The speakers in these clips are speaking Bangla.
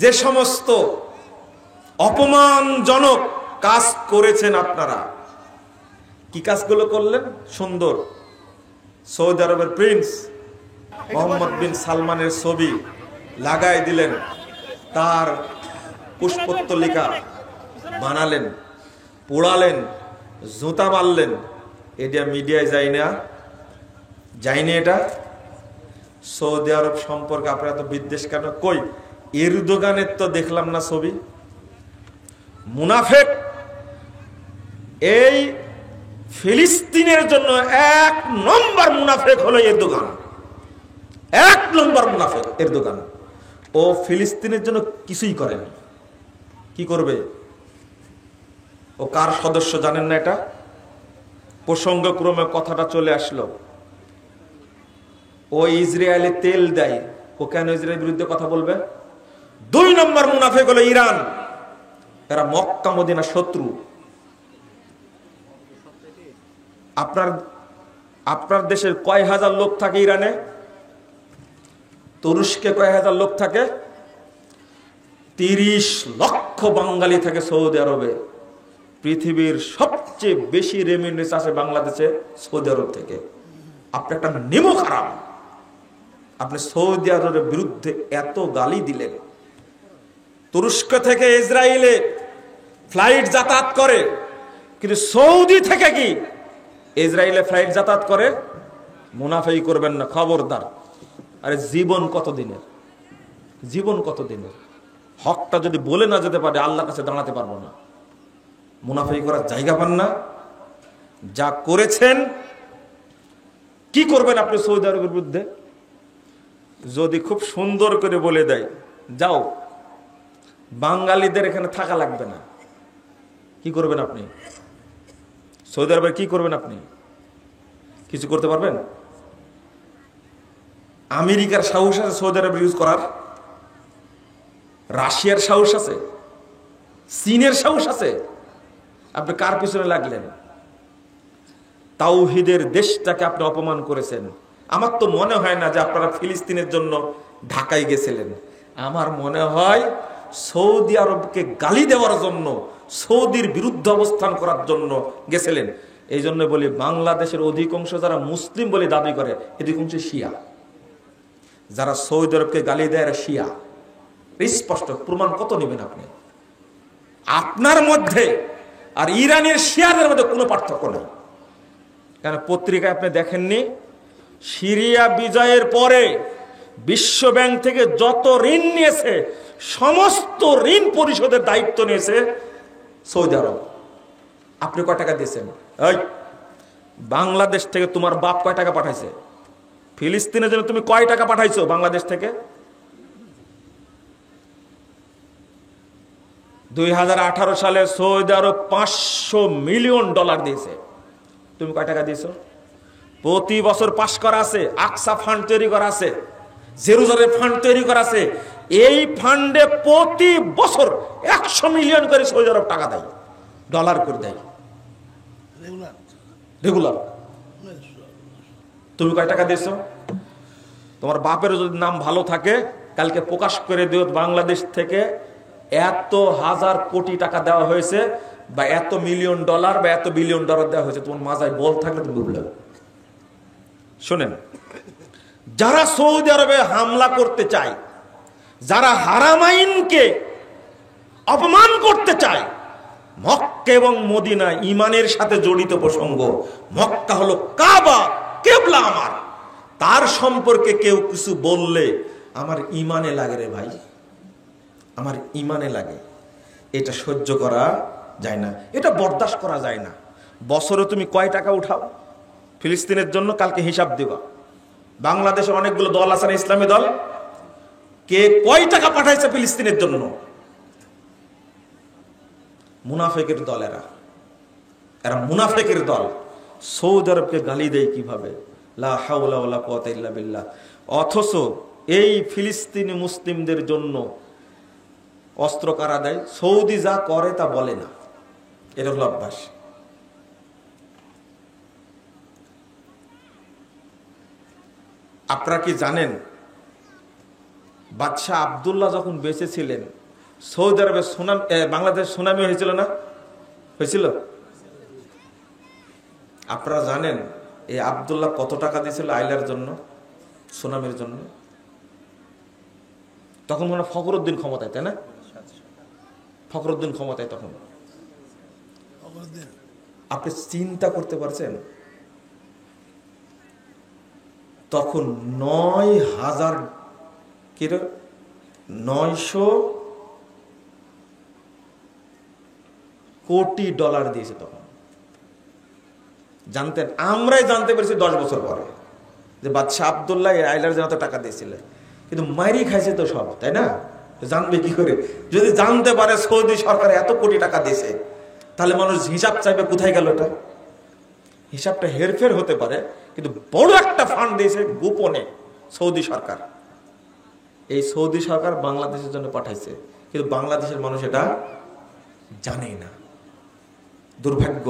যে সমস্ত অপমানজনক কাজ করেছেন আপনারা, কি কাজগুলো করলেন? সুন্দর সৌদি আরবের প্রিন্স মোহাম্মদ বিন সালমানের ছবি লাগাই দিলেন, তার পুষ্পোত্তলিকা বানালেন, পোড়ালেন, জুতা মারলেন। এটা মিডিয়ায় যায়নি। এটা সৌদি আরব সম্পর্কে আপনারা তো বিদ্বেষ কেন? কই এরদোগানের তো দেখলাম না ছবি। মুনাফেক এই ফিলিস্তিনের জন্য 1 নম্বর মুনাফেক হলো এরদোগান। 1 নম্বর মুনাফেক এরদোগান। ও ফিলিস্তিনের জন্য কিছুই করেন। কি করবে? ও কার সদস্য জানেন না? এটা প্রসঙ্গক্রমে কথাটা চলে আসলো। ও ইসরায়েলে তেল দেয়। ও কেন ইসরায়েলের বিরুদ্ধে কথা বলবে? 2 নম্বর মুনাফেক হলো ইরান। এরা মক্কা মদিনা শত্রু। আপনার দেশের কয় হাজার লোক থাকে ইরানে? তুরস্কে কয় হাজার লোক থাকে? 30 লক্ষ বাঙালি থাকে সৌদি আরবে। পৃথিবীর সবচেয়ে বেশি রেমিটেন্স আসে বাংলাদেশে সৌদি আরব থেকে। আপনি একটা নিমক হারাম, আপনি সৌদি আরবের বিরুদ্ধে এত গালি দিলেন। তুরস্ক থেকে ইসরায়েলে ফ্লাইট যাতায়াত করে, কিন্তু সৌদি থেকে কি ইসরায়েলে ফ্লাইট যাতায়াত করে? মুনাফেই করবেন না, খবরদার। আরে জীবন কতদিনের? হকটা যদি বলে না যেতে পারে আল্লাহর কাছে দাঁড়াতে পারবো না। মুনাফেই করার জায়গা পান না। যা করেছেন, কি করবেন আপনি সৌদি আরবের বিরুদ্ধে? যদি খুব সুন্দর করে বলে দেয় যাও বাঙালিদের এখানে থাকা লাগবে না, কি করবেন আপনি? সৌদি আরবে কি করবেন আপনি? কিছু করতে পারবেন? আমেরিকার সাহস আছে সৌদি আরব ইউজ করার? রাশিয়ার সাহস আছে? চীনের সাহস আছে? আপনি কার পিছনে লাগলেন? তাওহীদের দেশটাকে আপনি অপমান করেছেন। আমার তো মনে হয় না যে আপনারা ফিলিস্তিনের জন্য ঢাকায় গেছিলেন। আমার মনে হয় সৌদি আরবকে গালি দেওয়ার জন্য, সৌদির বিরুদ্ধে অবস্থান করার জন্য গেছিলেন। এই জন্য বলি, বাংলাদেশের অধিকাংশ যারা মুসলিম বলে দাবি করে, অধিকাংশ শিয়া। যারা সৌদি আরবকে গালি দেয় এরা শিয়া। স্পষ্ট প্রমাণ কত নেবেন আপনি? আপনার মধ্যে আর ইরানের শিয়াদের মধ্যে কোনো পার্থক্য নেই। কেন পত্রিকায় আপনি দেখেননি? সিরিয়া বিজয়ের পরে বিশ্ব ব্যাংক থেকে যত ঋণ নিয়েছে, সমস্ত ঋণ পরিশোধের দায়িত্ব নিয়েছে সৌদি আরব। আপনি কয় টাকা দিয়েছেন? এই বাংলাদেশ থেকে তোমার বাপ কয় টাকা পাঠাইছে? ফিলিস্তিনের জন্য তুমি কয় টাকা পাঠাইছো বাংলাদেশ থেকে? 2018 সালে সৌদি আরব $500 মিলিয়ন দিয়েছে। তুমি কয় টাকা দিয়েছো? প্রতি বছর পাস করা আছে, আকসা ফান্ড তৈরি করা আছে, জেরুজালেম ফান্ড তৈরি করা আছে। এই ফান্ডে প্রতি বছর 100 মিলিয়ন করে সৌদি আরব টাকা দেয়, ডলার করে দেয় রেগুলার। তুমি কয় টাকা দিয়েছো? তোমার বাপের যদি নাম ভালো থাকে কালকে প্রকাশ করে দিও বাংলাদেশ থেকে এত হাজার কোটি টাকা দেওয়া হয়েছে, বা এত মিলিয়ন ডলার বা এত বিলিয়ন ডলার দেওয়া হয়েছে। তোমার মাথায় বল থাকলে তুমি বুঝলে। শোনেন, যারা সৌদি আরবে হামলা করতে চায়, যারা হারামাইনকে অপমান করতে চায়, মক্কা এবং মদিনা ইমানের সাথে জড়িত প্রসঙ্গ। মক্কা হলো কাবা, কিবলা আমার। তার সম্পর্কে কেউ কিছু বললে আমার ইমানে লাগে রে ভাই, আমার ইমানে লাগে। এটা সহ্য করা যায় না, এটা বরদাস্ত করা যায় না। বছরে তুমি কয় টাকা উঠাও ফিলিস্তিনের জন্য? কালকে হিসাব দিবা। বাংলাদেশে অনেকগুলো দল আছে না, ইসলামী দল, কে কয় টাকা পাঠাইছে ফিলিস্তিনের জন্য? মুনাফেকের দল এরা মুনাফেকের দল। সৌদি আরবকে গালি দেয় কিভাবে? লা হাওলা ওয়ালা কুওয়াতা ইল্লা বিল্লাহ। অথচ এই ফিলিস্তিনি মুসলিমদের জন্য অস্ত্র কারা দেয়? সৌদি যা করে তা বলে না, এটা হলো অভ্যাস। আপনারা কি জানেন বাদশাহ আব্দুল্লাহ যখন বেঁচে ছিলেন, সৌদি আরবে বাংলাদেশ সুনামি হয়েছিল না? হয়েছিল? আপনারা জানেন এই আব্দুল্লাহ কত টাকা দিয়েছিল আইলার জন্য, সুনামির জন্য? তখন মনে ফখরুদ্দিন ক্ষমতায়, তাই না? ফখরুদ্দিন ক্ষমতায় তখন। আপনি চিন্তা করতে পারছেন তখন 9,900 কোটি ডলার দিয়েছে তখন। জানতেন? আমরাই জানতে পেরেছি 10 বছর পরে যে বাদশাহ আব্দুল্লাহ আইলার জন্য টাকা দিয়েছিল, কিন্তু মাইরি খাইছে তো সব, তাই না? জানবে কি করে? যদি জানতে পারে সৌদি সরকার এত কোটি টাকা দিয়েছে, তাহলে মানুষ হিসাব চাইবে কোথায় গেল এটা। হিসাবটা হেরফের হতে পারে, কিন্তু বড় একটা ফান্ড দিয়েছে গোপনে সৌদি সরকার। এই সৌদি সরকার বাংলাদেশের জন্য পাঠাইছে, কিন্তু বাংলাদেশের মানুষ এটা জানেই না। দুর্ভাগ্য।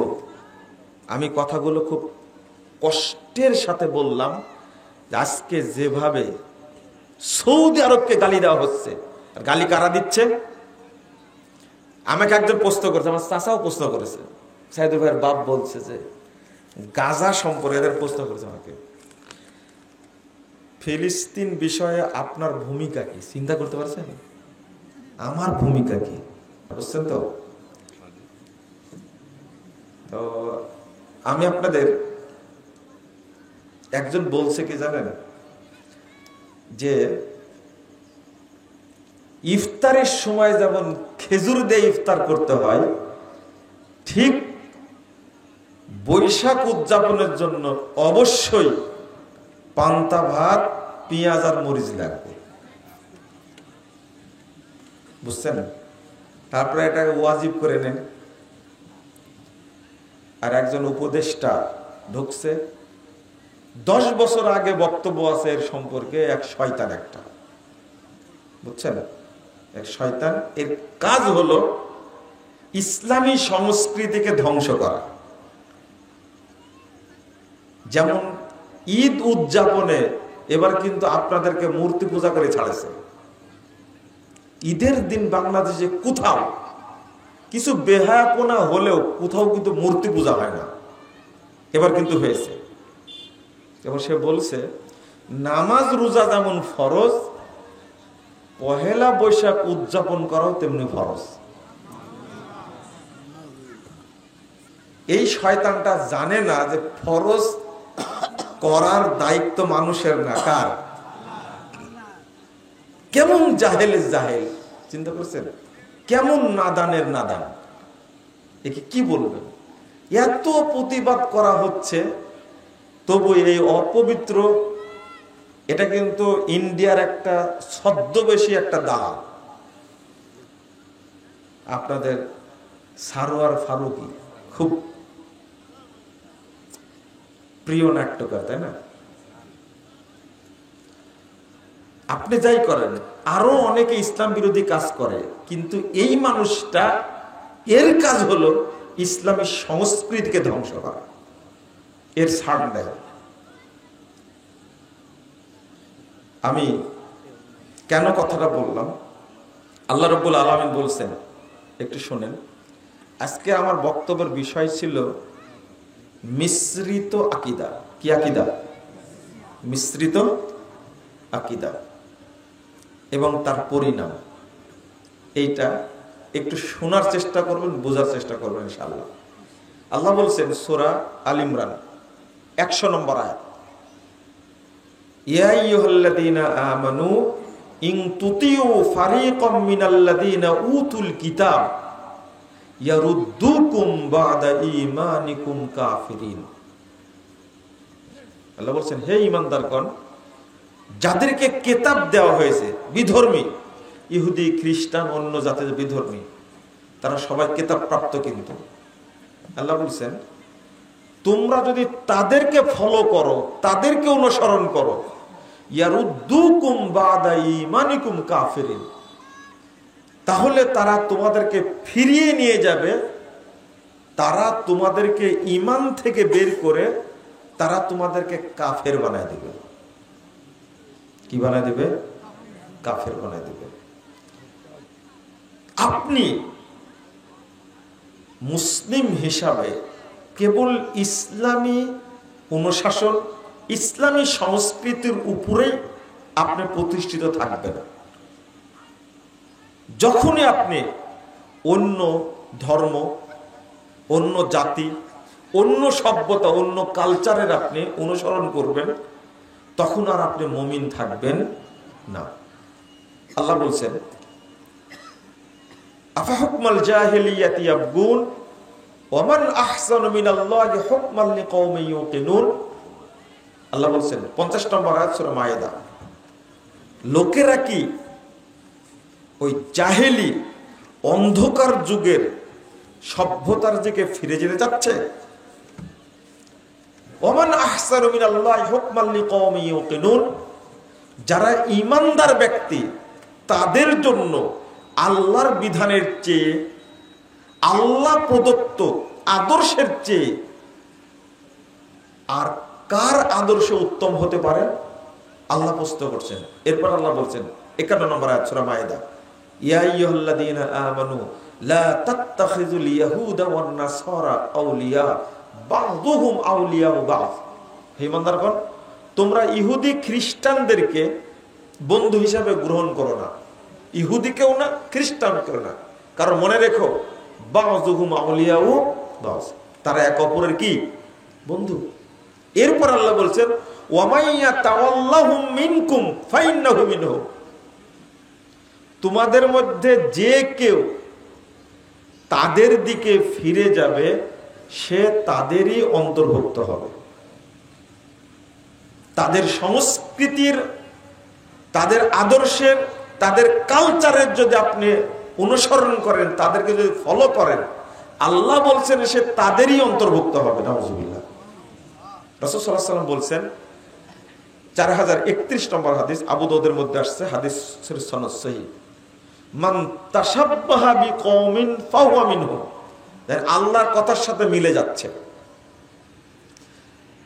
আমি কথাগুলো খুব কষ্টের সাথে বললাম, আজকে যেভাবে সৌদি আরবকে গালি দেওয়া হচ্ছে, আর গালি কারা দিচ্ছে? আমাকে একজন প্রশ্ন করেছে, আমার চাচাও প্রশ্ন করেছে, সাইদুল ভাইয়ের বাপ বলছে যে গাজা সম্পর্কে এদের প্রশ্ন করেছে আমাকে, ফিলিস্তিন বিষয়ে আপনার ভূমিকা কি? চিন্তা করতে পারছেন আমার ভূমিকা কি? বুঝছেন তো? তো আমি আপনাদের, একজন বলছে কি জানেন, যে ইফতারের সময় যেমন খেজুর দিয়ে ইফতার করতে হয়, ঠিক বৈশাখ উদযাপনের জন্য অবশ্যই পান্তা ভাত, পেঁয়াজ আর মরিচ লাগবে। বুঝছেন? তারপরে এটাকে ওয়াজিব করে নেন। আর একজন উপদেষ্টা ঢুকছে, 10 বছর আগে বক্তব্য আছে এর সম্পর্কে, এক শয়তান একটা, বুঝছেন? এক শয়তান, এর কাজ হলো ইসলামী সংস্কৃতিকে ধ্বংস করা। যেমন ঈদ উদযাপনে এবার কিন্তু আপনাদেরকে মূর্তি পূজা করে ছাড়েছে। ঈদের দিন বাংলাদেশে কোথাও কিছু বেহায়াপনা হলেও কোথাও কিন্তু মূর্তি পূজা হয় না, এবার কিন্তু হয়েছে। এবার সে বলছে নামাজ রোজা যেমন ফরজ, পহেলা বৈশাখ উদযাপন করাও তেমনি ফরজ। এই শয়তানটা জানে না যে ফরজ করার দায়িত্ব মানুষের না, কার? কেমন জাহেলের জাহেল, চিন্তা করছেন? কেমন নাদানের নাদান। একে কি বলবেন? এত প্রতিবাদ করা হচ্ছে, তবু এই অপবিত্র, এটা কিন্তু ইন্ডিয়ার একটা ছদ্মবেশী একটা দালাল। আপনাদের সারোয়ার ফারুকী খুব প্রিয় নাট্যকার, তাই না? আপনি যাই করেন, আরো অনেকে ইসলাম বিরোধী কাজ করে, কিন্তু এই মানুষটা, এর কাজ হলো ইসলামী সংস্কৃতিকে ধ্বংস করা, এর ছাড় দেয়। আমি কেন কথাটা বললাম? আল্লাহ রাব্বুল আলামিন বলছেন, একটু শোনেন। আজকে আমার বক্তব্যের বিষয় ছিল মিশ্রিত আকীদা। কি আকীদা? মিশ্রিত আকীদা এবং তার পরিণাম। এইটা একটু শোনার চেষ্টা করবেন, বোঝার চেষ্টা করবেন ইনশাআল্লাহ। আল্লাহ বলছেন সূরা আল ইমরান 100 নম্বর আয়াত, ইয়া আইয়ুহাল্লাযীনা আমানু ইন তুতিউ ফারীকাম মিনাল্লাযীনা উতুল কিতাব ইয়ারুদ্দুকুম বা'দা ঈমানিকুম কাফিরিন। আল্লাহ বলছেন, হে ঈমানদারগণ, যাদেরকে কিতাব দেওয়া হয়েছে, বিধর্মী, ইহুদি, খ্রিস্টান, অন্য জাতের বিধর্মী, তারা সবাই কিতাব প্রাপ্ত, কিন্তু আল্লাহ বলছেন তোমরা যদি তাদেরকে ফলো করো, তাদেরকে অনুসরণ করো, ইয়ারুদ্দুকুম বা'দা ঈমানিকুম কাফিরিন, তাহলে তারা তোমাদেরকে ফিরিয়ে নিয়ে যাবে, তারা তোমাদেরকে ঈমান থেকে বের করে তারা তোমাদেরকে কাফের বানায় দেবে। কি বানায় দেবে? কাফের বানায় দিবেন। আপনি মুসলিম হিসাবে কেবল ইসলামী অনুশাসন, ইসলামী সংস্কৃতির উপরেই আপনি প্রতিষ্ঠিত থাকবেন। যখনই আপনি অন্য ধর্ম, অন্য জাতি, অন্য সভ্যতা, অন্য কালচারের আপনি অনুসরণ করবেন, তখন আর আপনি মুমিন থাকবেন না। আল্লাহ বলছেন, আফাহুকমাল জাহিলিয়াতি ইয়াবগুন ওয়া মান আহসানু মিনাল্লাহি হুকমান লিকাওমিন ইউকিনুন। আল্লাহ বলছেন 50 নম্বর আয়াত সূরা মায়েদা, লোকেরা কি ওই জাহেলি অন্ধকার যুগের সভ্যতার দিকে ফিরে যেতে যাচ্ছে? ওমান আহসানু মিনাল্লাহি হুকমান লিকাওমিন ইউকিনুন, যারা ঈমানদার ব্যক্তি তাদের জন্য আল্লাহর বিধানের চেয়ে, আল্লাহ প্রদত্ত আদর্শের চেয়ে আর কার আদর্শ উত্তম হতে পারে? আল্লাহ প্রশ্ন করছেন। এরপর আল্লাহ বলছেন 51 নম্বর আয়াত সূরা মায়েদা, ইয়া আইয়ুহাল্লাযীনা আমানু লা তাত্তাখিযুল ইয়াহুদা ওয়ান নাসারা আউলিয়া বা'দুহুম আউলিয়াউ বা'দ। হে ইমানদারগণ, তোমরা ইহুদি খ্রিস্টানদেরকে বন্ধু হিসাবে গ্রহণ করো না। ইহুদিকেও না, খ্রিস্টানকেও না। কারণ মনে রেখো, বা'দুহুম আউলিয়াউ বা'দ, তারা এক অপরের কি? বন্ধু। এরপর আল্লাহ বলছেন, ওয়া মাইয়া তাওয়াল্লাহুম মিনকুম ফাইন্নাহু মিনহুম, তোমাদের মধ্যে যে কেউ তাদের দিকে ফিরে যাবে সে তাদেরই অন্তর্ভুক্ত হবে। তাদের সংস্কৃতির, তাদের আদর্শের, তাদের কালচারের যদি আপনি অনুসরণ করেন, তাদেরকে যদি ফলো করেন, আল্লাহ বলছেন সে তাদেরই অন্তর্ভুক্ত হবে। নাউজুবিল্লাহ। রাসূল সাল্লাল্লাহু আলাইহি ওয়াসাল্লাম বলছেন, 4031 নম্বর হাদিস, আবু দাউদের মধ্যে আসছে, হাদিসের সনদ সহিহ, মান তাশাব্বাহা বিকওমিন ফাহুয়া মিনহুম। আল্লাহর কথার সাথে মিলে যাচ্ছে।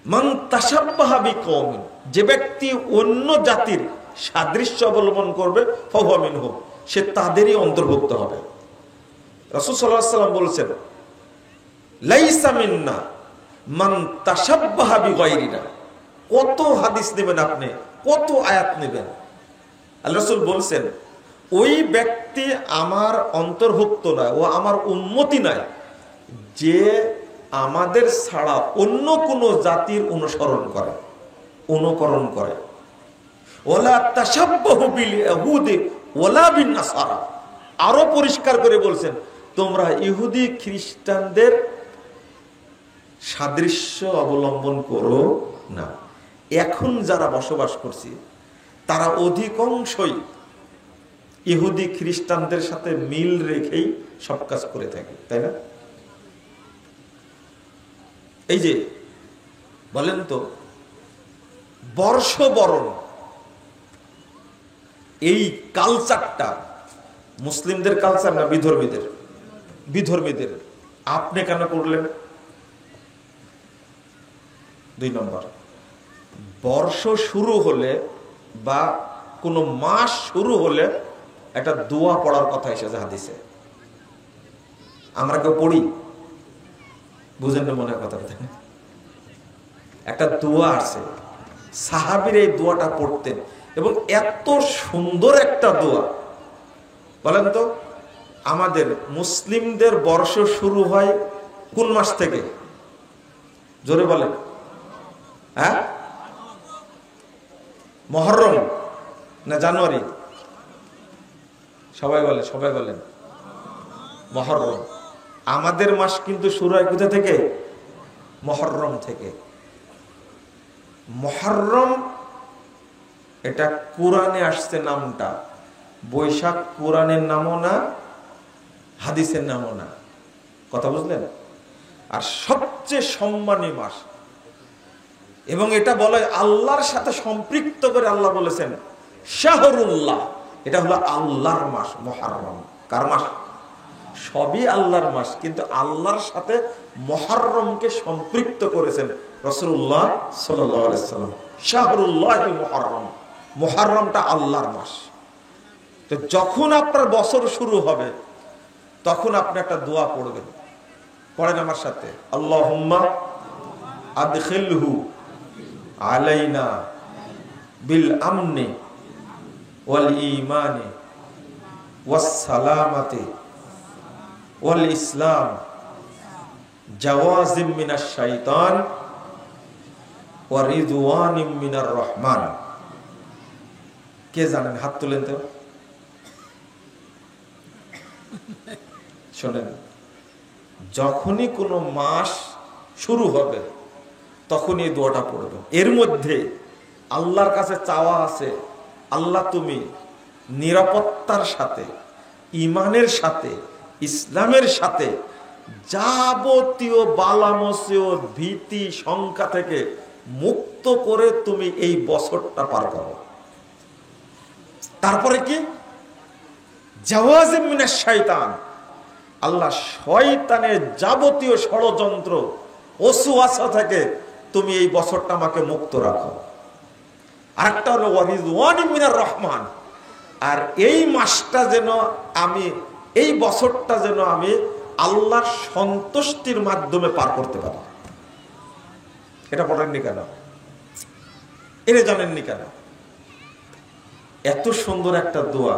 মান তাশাব্বাহা বিকওমিন, যে ব্যক্তি অন্য জাতির সাদৃশ্য অবলম্বন করবে, ফাহুয়া মিনহুম, সে তাদেরই অন্তর্ভুক্ত হবে। রাসূল সাল্লাল্লাহু আলাইহি ওয়াসাল্লাম বলেছেন, লাইসা মিন্না মান তাশাব্বাহা বিগায়রিনা। কত হাদিস নেবেন আপনি, কত আয়াত নেবেন? আল্লাহ রাসূল বলছেন, ওই ব্যক্তি আমার অন্তর্ভুক্ত নয়, ও আমার উম্মতি নয়, যে আমাদের ছাড়া অন্য কোন জাতির অনুসরণ করে, অনুকরণ করে। ওয়ালা তাশাব্বাহু বিল ইয়াহুদি ওয়ালা বিন নাসারা। আরো পরিষ্কার করে বলছেন, তোমরা ইহুদি খ্রিস্টানদের সাদৃশ্য অবলম্বন করো না। এখন যারা বসবাস করছি তারা অধিকাংশই ইহুদি খ্রিস্টানদের সাথে মিল রেখেই সব কাজ করে থাকে, তাই না? এই যে বলেন তো, বর্ষবরণ এই কালচারটা মুসলিমদের কালচার না বিধর্মীদের? বিধর্মীদের। আপনি কেন করলেন? 2 নম্বর, বর্ষ শুরু হলে বা কোনো মাস শুরু হলে একটা দোয়া পড়ার কথা এসেছে হাদিসে। আমরা কেউ পড়ি? বুঝেন না মনে কথা। একটা দোয়া আছে, সাহাবীরা এই দোয়াটা পড়তেন এবং এত সুন্দর একটা দোয়া। বলেন তো, আমাদের মুসলিমদের বর্ষ শুরু হয় কোন মাস থেকে? জোরে বলেন। হ্যাঁ, মুহররম না জানুয়ারি? সবাই বলে, সবাই বলেন মুহররম। আমাদের মাস কিন্তু শুরু হয় কোথা থেকে? মুহররম থেকে। মুহররম এটা কোরআনে আসছে নামটা, বৈশাখ কোরআনের নামও না, হাদিসের নামও না। কথা বুঝলেন? আর সবচেয়ে সম্মানী মাস, এবং এটা বলে আল্লাহর সাথে সম্পৃক্ত করে আল্লাহ বলেছেন শাহরুল্লাহ, এটা হলো আল্লাহর মাস। মুহররম কার মাস? সবই আল্লাহর মাস, কিন্তু আল্লাহর সাথে মুহররমকে সম্পৃক্ত করেছেন রাসূলুল্লাহ সাল্লাল্লাহু আলাইহি ওয়াসাল্লাম। শাহরুল্লাহিল মুহররম, মুহররমটা আল্লাহর মাস। তো যখন আপনার বছর শুরু হবে তখন আপনি একটা দোয়া পড়বেন। পড়েন আমার সাথে, আল্লাহুম্মা আদখিলহু আলাইনা বিল আমনি ওয়াল ঈমানি ওয়াস সালামাতি ওয়াল ইসলাম জাওয়াজিম মিনাশ শাইতান ওয়া রিদওয়ানিম মিনার রহমান। কে জানেন? হাত তুলেন তো। শোনেন, যখনই কোনো মাস শুরু হবে তখনই এই দোয়াটা পড়বেন। এর মধ্যে আল্লাহর কাছে চাওয়া আছে, আল্লাহ তুমি নিরাপত্তার সাথে, ইমানের সাথে, ইসলামের সাথে যাবতীয় বালা মুসিবত, ভীতি, শঙ্কা থেকে মুক্ত করে তুমি এই বছরটা পার করো। তারপরে কি? জাওয়াজিম মিনাশ শাইতান, আল্লাহ শয়তানের যাবতীয় ষড়যন্ত্র, ওয়াসওয়াসা থেকে তুমি এই বছরটা আমাকে মুক্ত রাখো। আরেকটা হলো ওয়ারিদওয়ানিম মিনার রহমান, আর এই মাসটা যেন আমি, এই বছরটা যেন আমি আল্লাহর সন্তুষ্টির মাধ্যমে পার করতে পারি। এটা পড়েননি কেন? এটা জানেননি কেন? এত সুন্দর একটা দোয়া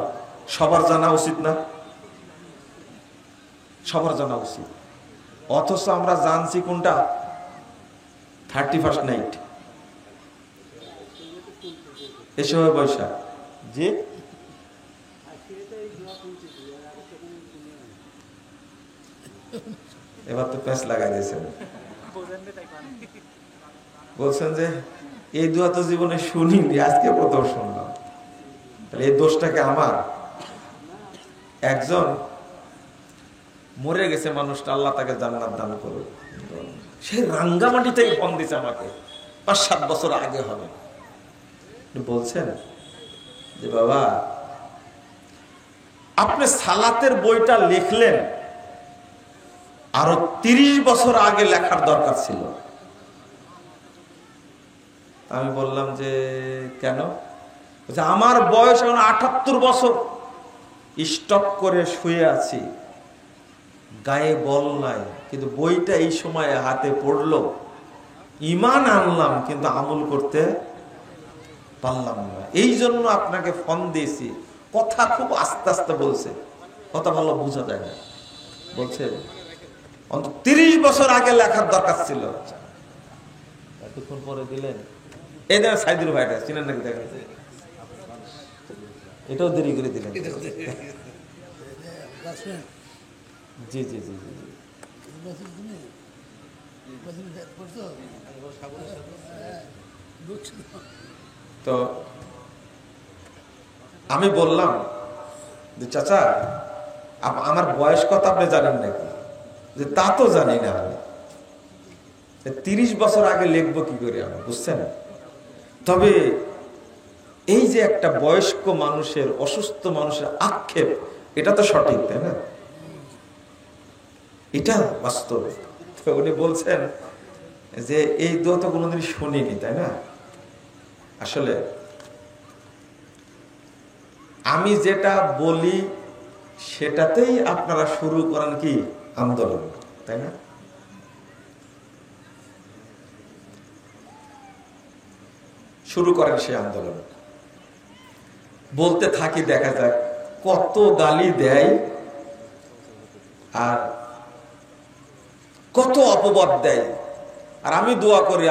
সবার জানা উচিত না? সবার জানা উচিত। অথচ আমরা জানছি কোনটা? 31st নাইট, এসে হয় বৈশাখ। জি, এবার তো প্যাঁচ লাগাই দিয়েছেন। বলছেন যে এই দোয়া তো জীবনে শুনিনি, আজকে প্রথম শুনলাম। তাহলে এই দোষটাকে আমার। একজন মরে গেছে মানুষটা, আল্লাহ তাকে জান্নাত দান করুক, সে রাঙ্গামাটিতেই ফোন দিছে আমাকে, 5-7 বছর আগে হবে। বলছেন যে বাবা, আপনি সালাতের বইটা লিখলেন, আরো 30 বছর আগে লেখার দরকার ছিল। আমি বললাম যে কেন? আমার বয়স এখন 78 বছর, স্টক করে শুয়ে আছি, গায়ে বল নাই, কিন্তু বইটা এই সময় হাতে পড়লো, ঈমান আনলাম কিন্তু আমল করতে পারলাম না। এই জন্য আপনাকে ফোন দিয়েছি। কথা খুব আস্তে আস্তে বলছে, কথা ভালো বোঝা যায় না। বলছে অন্তত 30 বছর আগে লেখার দরকার ছিল। এতক্ষণ পরে দিলেন। এই দেখেন সাইদুল ভাইটা চিনেন নাকি? দেখেন, এটাও দেরি করে দিলেন। জি জি জি জি। তো আমি বললাম যে চাচা, আমার বয়স কত আপনি জানেন নাকি? যে তা তো জানি না, 30 বছর আগে লিখবো কি করে আমি, বুঝছেন? তবে এই যে একটা বয়স্ক মানুষের, অসুস্থ মানুষের আক্ষেপ, এটা তো সঠিক, তাই না? এটা বাস্তব। তো উনি বলছেন যে এই দোয়া তো কোনোদিন শুনিনি, তাই না? আসলে আমি যেটা বলি সেটাতেই আপনারা শুরু করেন কি আন্দোলন, তাই না? শুরু করেন সেই আন্দোলন, বলতে থাকি, দেখা যাক কত গালি দেয় আর কত অপবাদ দেয়। আর আমি দোয়া করি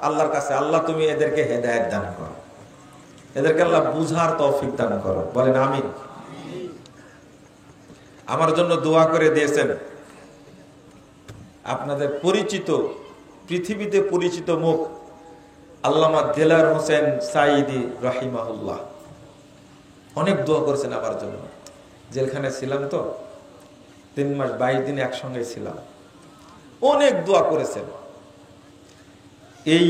আল্লাহর কাছে, আল্লাহ তুমি এদেরকে হেদায়েত দান করো, এদেরকে আল্লাহ বুঝার তৌফিক দান করো। বলেন আমিন। আমার জন্য দোয়া করে দিয়েছেন আপনাদের পরিচিত, পৃথিবীতে পরিচিত মুখ আল্লামা দেলার হোসেন সাইদি রাহিমাহুল্লাহ। অনেক দোয়া করেছেন আমার জন্য। জেলখানে ছিলাম তো, 3 মাস 22 দিন একসঙ্গে ছিলাম, অনেক দোয়া করেছেন। এই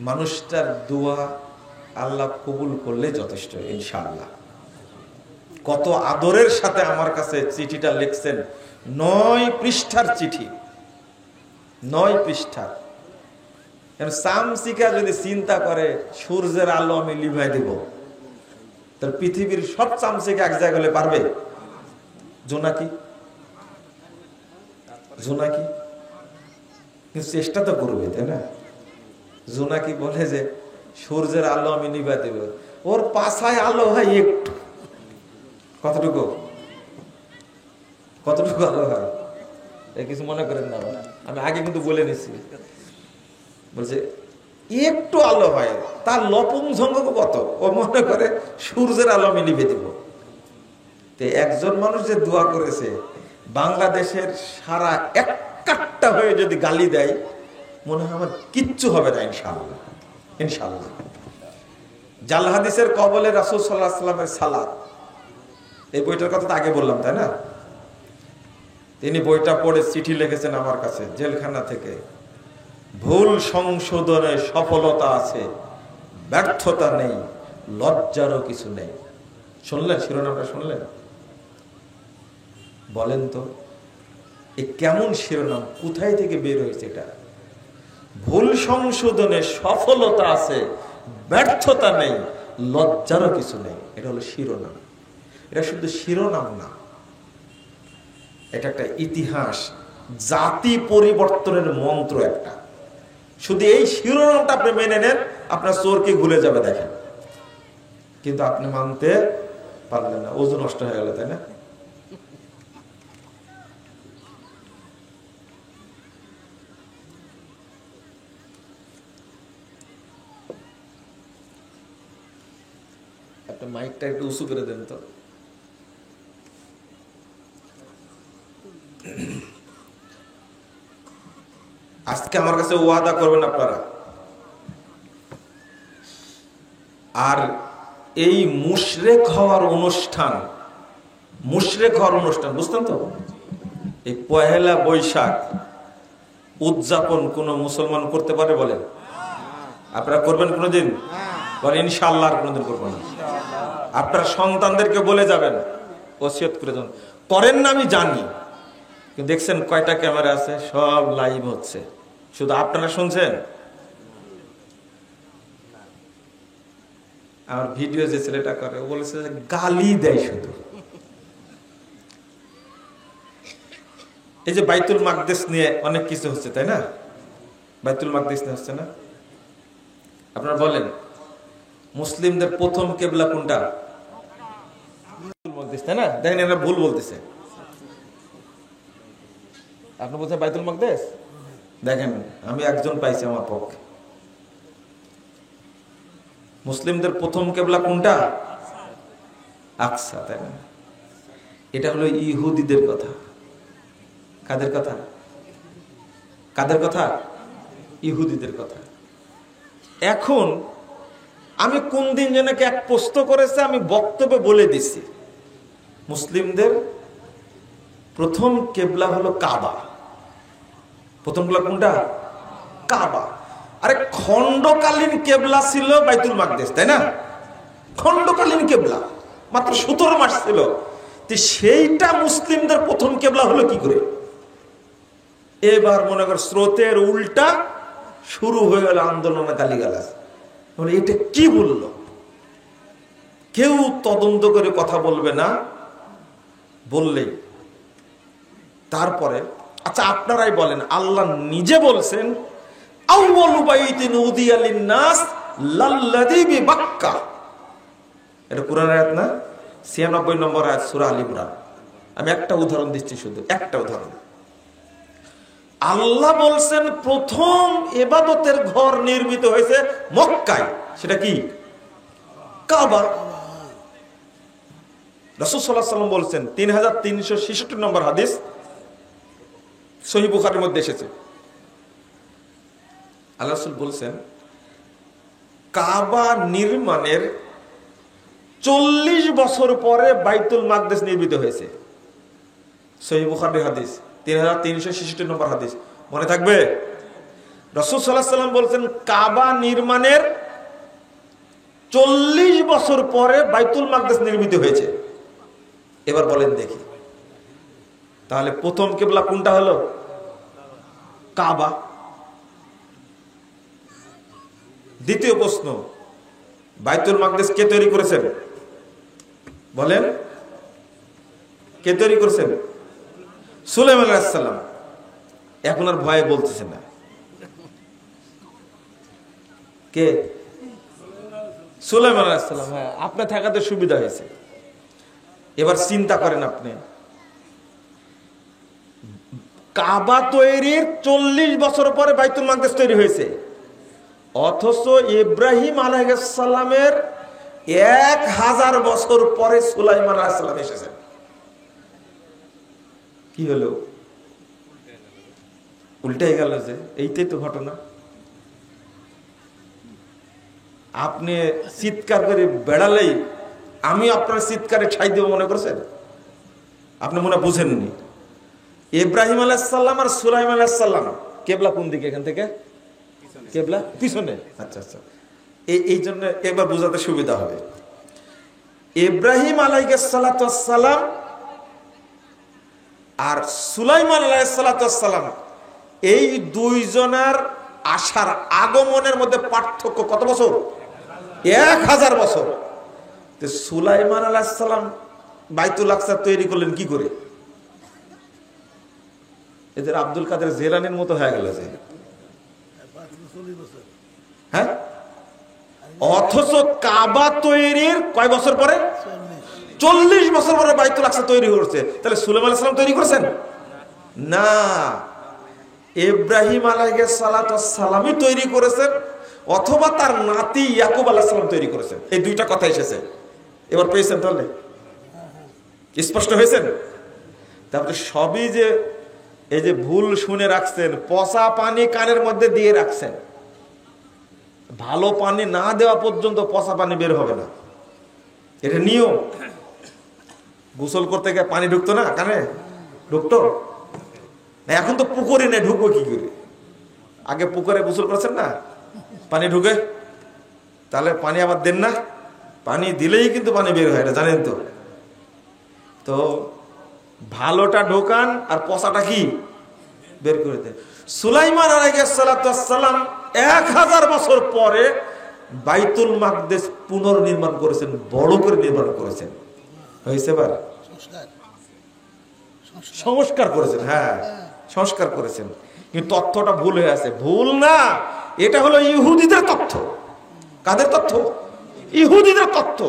মানুষটার দোয়া আল্লাহ কবুল করলে যথেষ্ট ইনশাআল্লাহ। কত আদরের সাথে আমার কাছে চিঠিটা লিখছেন, 9 পৃষ্ঠার চিঠি, 9 পৃষ্ঠা। সামসিকা যদি চিন্তা করে সূর্যের আলো আমি লিভাই দিব, তার পৃথিবীর সব চামচেকে এক জায়গায় হলে পারবে? জোনাকি জোনাকি কিন্তু চেষ্টা তো করবে, তাই না? জোনাকি বলে যে সূর্যের আলো আমি নিভা দেব, ওর পাছায় আলো হয় একটু। কতটুকু কতটুকু আলো হয়? কিছু মনে করেন না, আমি আগে কিন্তু বলে নিচ্ছি। বলছে একটু আলো হয়, তার লপুংঝঙ্গ কত, ও মনে করে সূর্যের আলো আমি নিভে দেব। তো একজন মানুষ যে দোয়া করেছে, বাংলাদেশের সারা এক কাট্টা হয়ে যদি গালি দেয়, মনে হয় আমার কিচ্ছু হবে না ইনশাআল্লাহ। ইনশাআল্লাহ। জাল হাদিসের কবলে রাসূল সাল্লাল্লাহু আলাইহি ওয়াসাল্লামের সালাত, এই বইটার কথা তো আগে বললাম, তাই না? তিনি বইটা পড়ে চিঠি লিখেছেন আমার কাছে জেলখানা থেকে। ভুল সংশোধনে সফলতা আছে, ব্যর্থতা নেই, লজ্জারও কিছু নেই। শুনলেন শিরোনামটা? শুনলেন? বলেন তো এ কেমন শিরোনাম, কোথায় থেকে বের হয়েছে এটা? ভুল সংশোধনে সফলতা আছে, ব্যর্থতা নেই, লজ্জারও কিছু নেই। এটা হলো শিরোনাম। এটা শুধু শিরোনাম না, এটা একটা ইতিহাস, জাতি পরিবর্তনের মন্ত্র একটা। শুধু এই শিরোনামটা আপনি মেনে নেন, আপনার চোরকে ভুলে যাবে, দেখেন। কিন্তু আপনি মানতে পারলেন না, ওজন নষ্ট হয়ে গেল, তাই না? একটা মাইকটা একটু উঁচু করে দেন তো। আজকে আমার কাছে ওয়াদা করবেন আপনারা, আর এই মুশরিক হওয়ার অনুষ্ঠান, মুশরিক হওয়ার অনুষ্ঠান বুঝতেন তো, এই পহেলা বৈশাখ উদযাপন কোন মুসলমান করতে পারে বলেন? আপনারা করবেন কোনোদিন? বলেন ইনশাআল্লাহ। আর কোনোদিন করবো না। আপনার সন্তানদেরকে বলে যাবেন, ওসিয়ত করে যাবেন। করেন না আমি জানি, কিন্তু দেখছেন কয়টা ক্যামেরা আছে, সব লাইভ হচ্ছে, শুধু আপনারা শুনছেন। আমার ভিডিও যে ছেলেটা করে, ও বলেছে গালি দেয় শুধু। এই যে বাইতুল মাকদিস নিয়ে অনেক কিছু হচ্ছে, তাই না? বাইতুল মাকদিস নিয়ে হচ্ছে না? আপনারা বলেন মুসলিমদের প্রথম কেবলা কোনটা? বাইতুল মাকদিস, তাই না? দেখেন এরা ভুল বলতেছে। আপনি বলছেন বাইতুল মাকদিস, দেখেন আমি একজন পাইছি আমার পক্ষে। মুসলিমদের প্রথম কেবলা কোনটা? আকসা, তাই না? এটা হলো ইহুদিদের কথা। কাদের কথা? কাদের কথা? ইহুদিদের কথা। এখন আমি কোন দিন যেন এক পোস্ট করেছে, আমি বক্তব্যে বলে দিছি মুসলিমদের প্রথম কেবলা হলো কাবা। প্রথম কেবলা কোনটা? কাবা। আরে খণ্ডকালীন কেবলা ছিল বাইতুল মাকদিস, তাই না? খণ্ডকালীন কেবলা মাত্র 17 মাস ছিল। সেইটা মুসলিমদের প্রথম কেবলা হলো কি করে? এবার মনে কর স্রোতের উল্টা শুরু হয়ে গেল আন্দোলনে, গালিগালাজ। এটা কি বললো? কেউ তদন্ত করে কথা বলবে না, বললেই তারপরে। আচ্ছা আপনারাই বলেন, আল্লাহ নিজে বলছেন আউয়ালু বাইতিন উদিয়া লিন-নাস লাল্লাযী বিবাক্কা। এটা কোরআনের আয়াত না? 96 নম্বর আয়াত সূরা আল ইমরান। আমি একটা উদাহরণ দিচ্ছি, শুধু একটা উদাহরণ। আল্লাহ বলছেন প্রথম ইবাদতের ঘর নির্মিত হয়েছে মক্কায়। সেটা কি? কাবা। রাসূল সাল্লাল্লাহু আলাইহি ওয়াসাল্লাম বলছেন, 3366 নম্বর হাদিস, সহিহ বুখারীর মধ্যে এসেছে। আল্লাহ রাসূল বলছেন কাবা নির্মাণের 40 বছর পরে বাইতুল মাকদিস নির্মিত হয়েছে। সহিহ বুখারীর হাদিস, 3366 নম্বর হাদিস। মনে থাকবে? রাসূল সাল্লাল্লাহু আলাইহি ওয়াসাল্লাম বলছেন কাবা নির্মাণের 40 বছর পরে বাইতুল মাকদিস নির্মিত হয়েছে। এবার বলেন দেখি, তাহলে প্রথম কিবলা কোনটা হলো? কাবা। দ্বিতীয় প্রশ্ন, বাইতুল মাকদিস কে তৈরি করেছেন? বলেন, কে তৈরি করছেন? সুলাইমান আলাইহিস সালাম। এখন আর ভয়ে বলতেছেন না। কে? সুলাইমান আলাইহিস সালাম। হ্যাঁ, আপনার থাকাতে সুবিধা হয়েছে। এবার চিন্তা করেন, আপনি কাবা তৈরির 40 বছর পরে বাইতুল মাকদিস তৈরি হয়েছে, অথচ ইব্রাহিম আলাইহিস সালামের 1000 বছর পরে সুলাইমান আলাইহিস সালাম এসেছেন। কি হলো? উল্টাই গেল যে। এইটাই তো ঘটনা। আপনি চিৎকার করে বেড়ালেই আমি আপনার চিৎকারে ঠাই দেব মনে করছেন? আপনি মনে বুঝেননি। ইব্রাহিম আলাইহিস সালাম আর সুলাইমান আলাইহিস সালাম কিবলা কোন দিকে? এখান থেকে কিবলা পিছনে। আচ্ছা আচ্ছা, এই জন্য একবার বোঝাতে সুবিধা হবে। ইব্রাহিম আলাইহিস সালাতু ওয়াস সালাম আর সুলাইমান আলাইহিস সালাতু ওয়াস সালাম, এই দুইজনের আসার আগমনের মধ্যে পার্থক্য কত বছর? 1000 বছর। তো সুলাইমান আলাইহিস সালাম বাইতুল আকসা তৈরি করলেন কি করে? এদের আব্দুল কাদের জেলানির মতো হয়ে গেল যে। হ্যাঁ, অথচ কাবা তৈরির কয় বছর পরে? 40 বছর পরে বাইতুল আকসা তৈরি হচ্ছে। তাহলে সুলাইমান আলাইহিস সালাম তৈরি করেছেন না, ইব্রাহিম আলাইহিস সালাতু ওয়াস সালামই তৈরি করেছেন, অথবা তার নাতি ইয়াকুব আলাইহিস সালাম তৈরি করেছেন। এই দুইটা কথা এসেছে। এবার পেয়েছেন? তাহলে স্পষ্ট হয়েছেন? তারপরে সবই যে এই যে ভুল শুনে রাখছেন, পচা পানি কানের মধ্যে দিয়ে রাখছেন, ভালো পানি না দেওয়া পর্যন্ত পচা পানি বের হবে না, এটা নিয়ম। গোসল করতে গিয়ে পানি ঢুকতো না কানে? ঢুকতো? এখন তো পুকুরে নেই, ঢুকবো কি করে? আগে পুকুরে গোসল করেছেন না, পানি ঢুকে, তাহলে পানি আবার দেন না? পানি দিলেই কিন্তু পানি বের হয়, এটা জানেন তো? তো ভালোটা ঢোকান আর পচাটা কি বের করে দেন। সুলাইমান আলাইহিস সালাতু ওয়াস সালাম 1000 বছর পরে বাইতুল মাকদিস পুনর্নির্মাণ করেছেন, বড় করে নির্মাণ করেছেন। হয়েছে? এবার সংস্কার করেছেন। হ্যাঁ, সংস্কার করেছেন, কিন্তু তথ্যটা ভুল হয়ে আছে। ভুল না, এটা হলো ইহুদিদের তথ্য। কাদের তথ্য? ইহুদিদের তথ্য।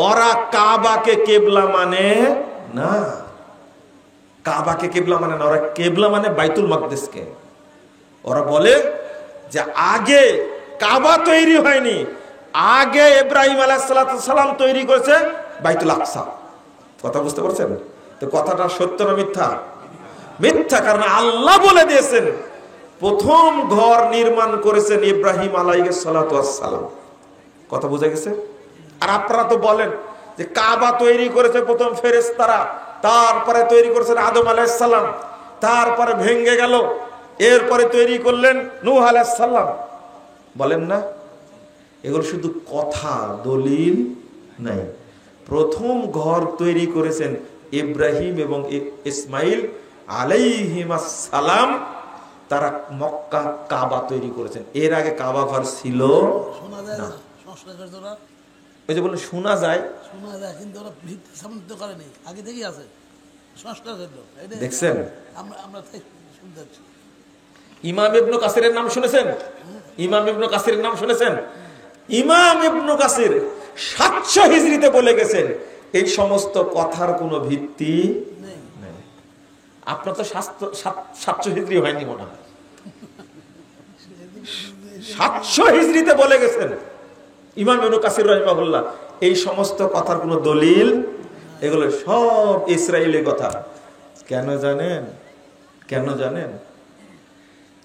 ওরা কাবাকে কিবলা মানে না, কাবাকে কিবলা মানে না, ওরা কিবলা মানে বাইতুল মাকদিসকে। ওরা বলে যে আগে কাবা তৈরি হয়নি, আগে ইব্রাহিম আলাইহিস সালাম তৈরি করেছে বাইতুল আকসা। কথা বুঝতে পারছেন তো? কথাটা সত্য না মিথ্যা? মিথ্যা, কারণ আল্লাহ বলে দিয়েছেন প্রথম ঘর নির্মাণ করেছেন ইব্রাহিম আলাইহিস সালাম। কথা বুঝা গেছে? আর আপনারা তো বলেন যে কাবা তৈরি করেছে প্রথম ফেরেশতারা, তারপরে তৈরি করেছেন আদম আলাইহিস সালাম, তারপরে ভেঙে গেল, এরপরে তৈরি করলেন নূহ আলাইহিস সালাম। বলেন না? এগুলো শুধু কথা, দলিল নাই। প্রথম ঘর তৈরি করেছেন ইব্রাহিম এবং ইসমাইল আলাইহিমাস সালাম। তারা মক্কা কাবা তৈরি করেছেন। এর আগে কাবা ঘর ছিল না। ওই যে বলে শোনা যায়, কিন্তু ওরা ভিত্তি স্থাপন করেনি, আগে থেকেই আছে সংস্কার হলো। দেখছেন? আমরা শুনতে পাচ্ছি। ইমাম ইবনে কাসিরের নাম শুনেছেন? ইমাম ইবনে কাসিরের নাম শুনেছেন? ইমাম ইবনে কাসির 700 হিজরিতে বলে গেছেন এই সমস্ত কথার কোনো ভিত্তি নেই। আপনার তো 700 হিজরি হয়নি মনে হয়। 700 হিজরিতে বলে গেছেন ইমাম ইবনে কাসির রাহিমাহুল্লাহ এই সমস্ত কথার কোনো দলিল, এগুলো সব ইসরায়েলি কথা। কেন জানেন? কেন জানেন?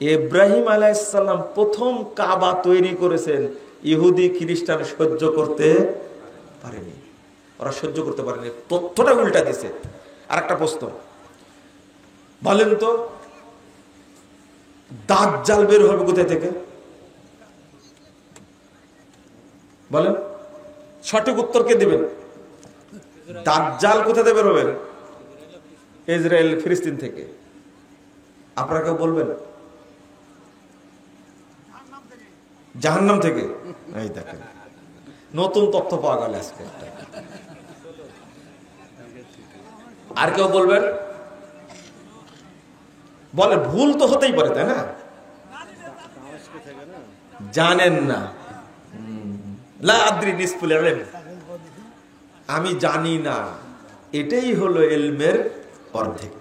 ইব্রাহিম আলাইহিস সালাম প্রথম কাবা তৈরি করেছেন, ইহুদি খ্রিস্টান সহ্য করতে পারেনি, ওরা সহ্য করতে পারেনি, তথ্যটা উল্টা দিছে। আর একটা প্রশ্ন বলেন তো, দাজ্জাল বের হবে কোথায় থেকে? বলেন, সঠিক উত্তর কে দিবেন? দাজ্জাল কোথা থেকে বের হবেন? ইসরায়েল ফিলিস্তিন থেকে। আপনারা কেউ বলবেন? জাহান্নাম থেকে। এই দেখেন, নতুন তথ্য পাওয়া গেল আজকে। আর কেউ বলবেন? বলে ভুল তো হতেই পারে, তাই না? জানেন না, লা আদ্রি নিসফুল ইলম, আমি জানি না, এটাই হলো ইলমের অর্ধেক।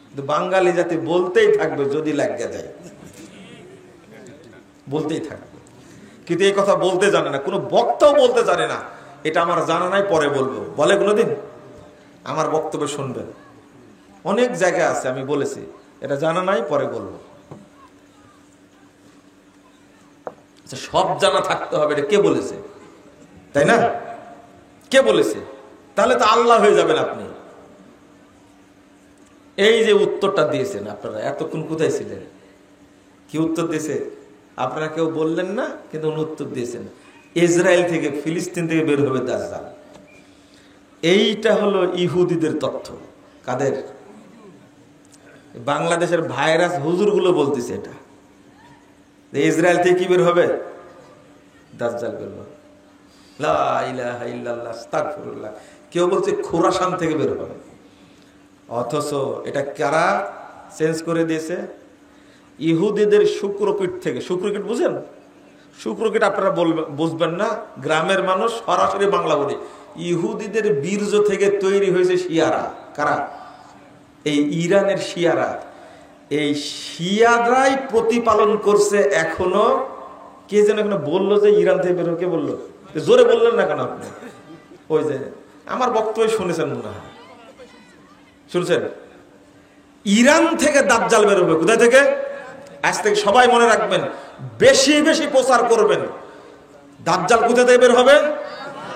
কিন্তু বাঙালি জাতি বলতেই থাকবে, যদি লাগা যায় বলতেই থাকবে, কিন্তু এই কথা বলতে জানে না, কোনো বক্তাও বলতে জানে না এটা আমার জানা নাই, পরে বলবো। বলে কোনোদিন? আমার বক্তব্য শুনবেন, অনেক জায়গায় আছে আমি বলেছি এটা জানা নাই, পরে বলবো। আচ্ছা, সব জানা থাকতে হবে, এটা কে বলেছে? তাই না? কে বলেছে? তাহলে তো আল্লাহ হয়ে যাবেন আপনি। এই যে উত্তরটা দিয়েছেন আপনারা, এতক্ষণ কোথায় ছিলেন? কি উত্তর দিয়েছে? আপনারা কেউ বললেন না, কিন্তু উনি উত্তর দিয়েছেন, ইসরায়েল থেকে, ফিলিস্তিন থেকে বের হবে দাজ্জাল। এইটা হলো ইহুদিদের তথ্য। কাদের? বাংলাদেশের ভাইরাস হুজুরগুলো বলতেছে এটা, ইসরায়েল থেকে কি বের হবে? দাজ্জাল বের হবে। লা ইলাহা ইল্লাল্লাহ, আস্তাগফিরুল্লাহ। কেউ বলছে খোরাসান থেকে বের হবে, অথচ এটা কারা চেঞ্জ করে দিয়েছে? ইহুদিদের শুক্রকীট থেকে। শুক্রকীট বুঝেন? শুক্রকীট আপনারা বুঝবেন না, গ্রামের মানুষ সরাসরি বাংলা বলি। ইহুদিদের বীর্য থেকে তৈরি হয়েছে শিয়ারা। কারা? এই ইরানের শিয়ারা। এই শিয়ারাই প্রতিপালন করছে এখনো। কে যেন এখানে বললো যে ইরান থেকে বের, কে বললো? জোরে বললেন না কেন আপনি? ওই যে আমার বক্তব্য শুনেছেন মনে হয়, শুনছেন? ইরান থেকে দাজ্জাল বের হবে। কোথায় থেকে? আজ থেকে সবাই মনে রাখবেন, বেশি বেশি প্রচার করবেন। দাজ্জাল কোথা থেকে বের হবে?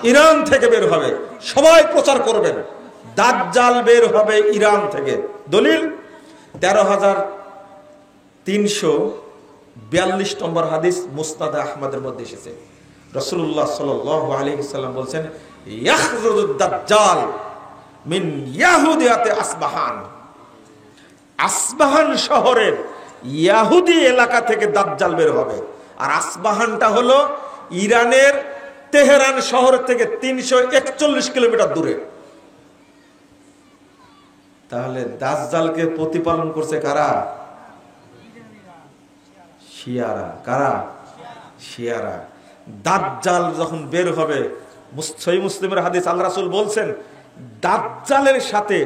ইরান থেকে বের হবে। সবাই প্রচার করবেন, দাজ্জাল বের হবে ইরান থেকে। দলিল 1342 নম্বর হাদিস মুসনাদ আহমদের মধ্যে এসেছে। রাসূলুল্লাহ সাল্লাল্লাহু আলাইহি ওয়াসাল্লাম বলেন, ইয়াখরুজুদ দাজ্জাল মিন ইয়াহুদিয়াতে আসবাহান। আসবাহান শহরের ইয়াহুদি এলাকা থেকে দাজ্জাল বের হবে। আর আসবাহানটা হলো ইরানের তেহরান শহর থেকে 341 কিলোমিটার দূরে। তাহলে দাজ্জালকে প্রতিপালন করছে কারা? শিয়ারা। কারা? শিয়ারা। দাজ্জাল যখন বের হবে, সহিহ মুসলিমের হাদিস, আল্লাহ রাসূল বলছেন দাজ্জালের সাথে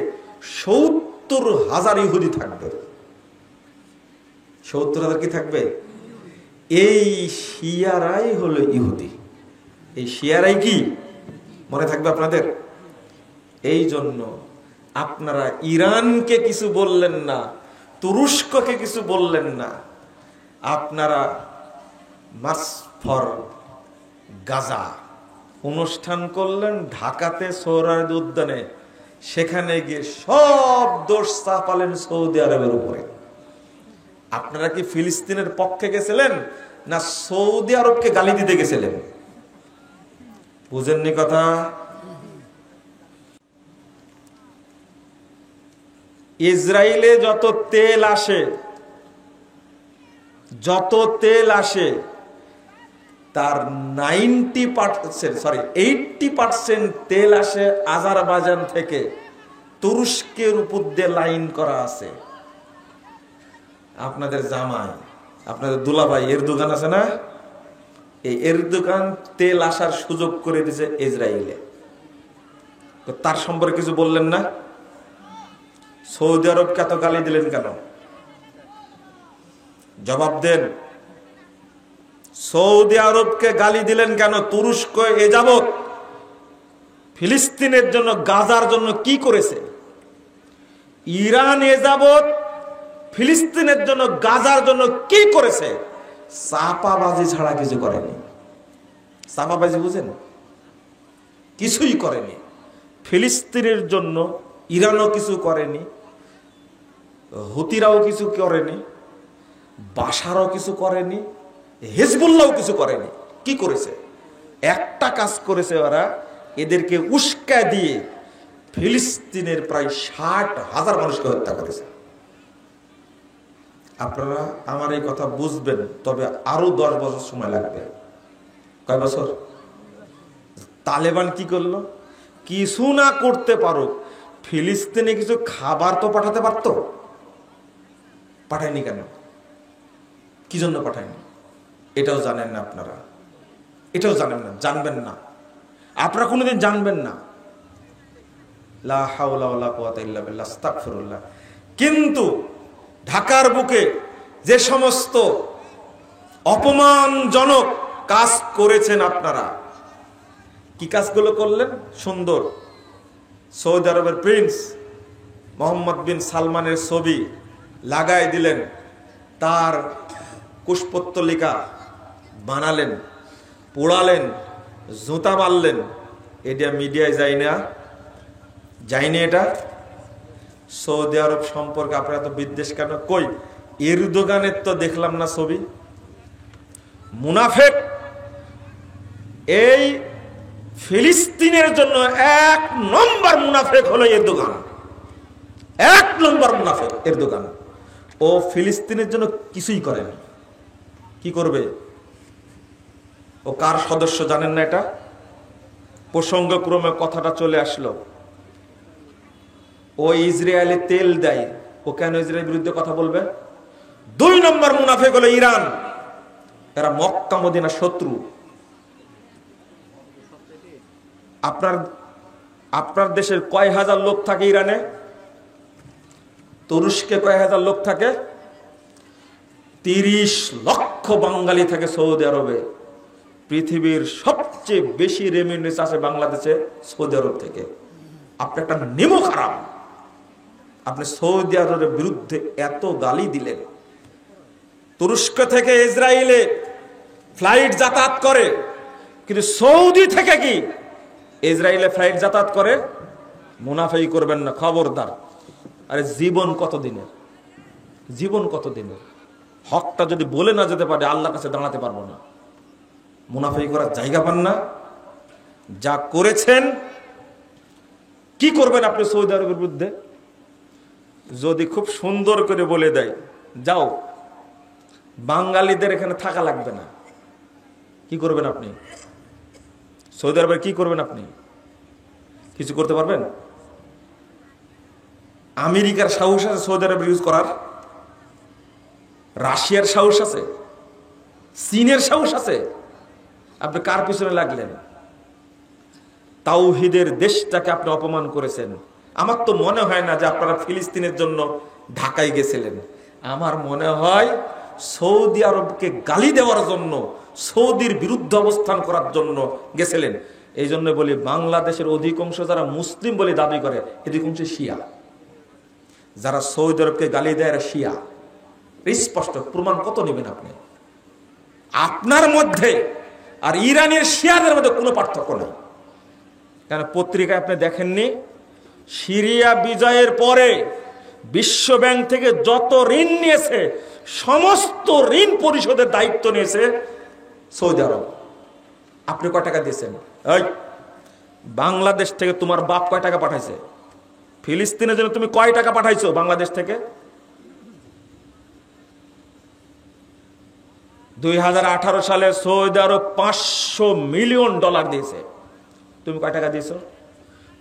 70,000 ইহুদি থাকবে। 70,000 কি থাকবে? এই শিয়ারাই হলো ইহুদি। এই শিয়ারাই কি মনে থাকবে আপনাদের? এই জন্য আপনারা ইরানকে কিছু বললেন না, তুরস্ককে কিছু বললেন না, আপনারা মার্চ ফর গাজা অনুষ্ঠান করলেন ঢাকাতে সোহরাওয়ার্দী উদ্যানে। সেখানে গিয়ে সব দোষ চাপালেন সৌদি আরবের উপরে। আপনারা কি ফিলিস্তিনের পক্ষে গেছিলেন না সৌদি আরবকে গালি দিতে গেছিলেন? বুঝেননি কথা? ইসরায়েলে যত তেল আসে তার 80% তেল আসে আজারবাইজান থেকে। তুরস্কের উপর দিয়ে লাইন করা আছে। আপনাদের জামাই, আপনাদের দুলাভাই এরদোগান আছে না, এই এরদোগান তেল আসার সুযোগ করে দিয়েছে ইসরায়েলে। তো তার সম্পর্কে কিছু বললেন না? সৌদি আরবকে এত গালি দিলেন কেন? জবাব দেন। সৌদি আরবকে গালি দিলেন কেন? তুরস্ক এ যাবৎ ফিলিস্তিনের জন্য, গাজার জন্য কি করেছে? ইরান এ যাবৎ ফিলিস্তিনের জন্য, গাজার জন্য কি করেছে? চাপাবাজি ছাড়া কিছু করেনি। চাপাবাজি বুঝেন? কিছুই করেনি। ফিলিস্তিনের জন্য ইরানও কিছু করেনি, হুতিরাও কিছু করেনি, বাশারও কিছু করেনি, হিজবুল্লাহও কিছু করেনি। কি করেছে? একটা কাজ করেছে ওরা, এদেরকে উস্কা দিয়ে ফিলিস্তিনের প্রায় 60,000 মানুষকে হত্যা করেছে। আপনারা আমার এই কথা বুঝবেন, তবে আরো 10 বছর সময় লাগবে। কয় বছর? তালেবান কি করলো? কিছু না করতে পারো, ফিলিস্তিনে কিছু খাবার তো পাঠাতে পারতো, পাঠায়নি কেন? কি জন্য পাঠায়নি? এটাও জানেন না আপনারা, এটাও জানেন না, জানবেন না, আপনারা কোনোদিন জানবেন না। লা হাওলা ওয়ালা কুওয়াতা ইল্লা বিল্লাহ, আস্তাগফিরুল্লাহ। কিন্তু ঢাকার বুকে যে সমস্ত অপমানজনক কাজ করেছেন আপনারা, কি কাজগুলো করলেন? সুন্দর সৌদি আরবের প্রিন্স মোহাম্মদ বিন সালমানের ছবি লাগাই দিলেন, তার কুশপুত্তলিকা বানালেন, পোড়ালেন, জুতা মারলেন। এটা মিডিয়ায় যায় না, যায়নি। এটা সৌদি আরব সম্পর্কে আপনারা তো বিদ্বেষ কেন? কই এরদোগানের তো দেখলাম না ছবি। মুনাফেক এই ফিলিস্তিনের জন্য 1 নম্বর মুনাফেক হলো এরদোগান, 1 নম্বর মুনাফেক এরদোগান। ও ফিলিস্তিনের জন্য কিছুই করেনি, কি করবে? ও কার সদস্য জানেন না? এটা প্রসঙ্গক্রমে কথাটা চলে আসলো। ও ইসরায়েলে তেল দেয়, ও কেন ইসরায়েলের বিরুদ্ধে কথা বলবে? 2 নম্বর মুনাফেক হলো ইরান, এরা মক্কা মদিনার শত্রু। আপনার দেশের কয় হাজার লোক থাকে ইরানে? তুরস্কে কয় হাজার লোক থাকে? 30 লক্ষ বাঙালি থাকে সৌদি আরবে। পৃথিবীর সবচেয়ে বেশি রেমিটেন্স আছে বাংলাদেশে সৌদি আরব থেকে। আপনি একটা নিমক হারাম, আপনি সৌদি আরবের বিরুদ্ধে এত গালি দিলেন। তুরস্ক থেকে ইসরায়েলে ফ্লাইট যাতায়াত করে, কিন্তু সৌদি থেকে কি ইসরায়েলে ফ্লাইট যাতায়াত করে? মুনাফিকি করবেন না, খবরদার। আরে জীবন কতদিনের? জীবন কতদিনের? হকটা যদি বলে না যেতে পারে আল্লাহর কাছে দাঁড়াতে পারবো না। মুনাফিকি করার জায়গা পান না। যা করেছেন, কি করবেন আপনি সৌদি আরবের বিরুদ্ধে? যদি খুব সুন্দর করে বলে দেয় যাও বাঙালিদের এখানে থাকা লাগবে না, কি করবেন আপনি? সৌদি আরবে কি করবেন আপনি? কিছু করতে পারবেন? আমেরিকার সাহস আছে সৌদি আরবে ইউজ করার? রাশিয়ার সাহস আছে? চীনের সাহস আছে? আপনি কার পিছনে লাগলেন? তাওহীদের দেশটাকে আপনি অপমান করেছেন। আমার তো মনে হয় না যে আপনারা ফিলিস্তিনের জন্য ঢাকায় গেছিলেন। আমার মনে হয় সৌদি আরবকে গালি দেওয়ার জন্য, সৌদির বিরুদ্ধে অবস্থান করার জন্য গেছিলেন। এই জন্য বলি বাংলাদেশের অধিকাংশ যারা মুসলিম বলে দাবি করে, অধিকাংশ শিয়া। যারা সৌদি আরবকে গালি দেয় এরা শিয়া। স্পষ্ট প্রমাণ কত নেবেন আপনি? আপনার মধ্যে আর ইরানের শিয়াদের মধ্যে কোনো পার্থক্য নেই। কেন পত্রিকায় আপনি দেখেননি? সিরিয়া বিজয়ের পরে বিশ্ব ব্যাংক থেকে যত ঋণ নিয়েছে সমস্ত ঋণ পরিশোধের দায়িত্ব নিয়েছে সৌদি আরব। আপনি কয় টাকা দিয়েছেন? এই বাংলাদেশ থেকে তোমার বাপ কয় টাকা পাঠাইছে? ফিলিস্তিনের জন্য তুমি কয় টাকা পাঠাইছো বাংলাদেশ থেকে? 2018 সালে সৌদি আরব $500 মিলিয়ন দিয়েছে। তুমি কয় টাকা দিয়েছো?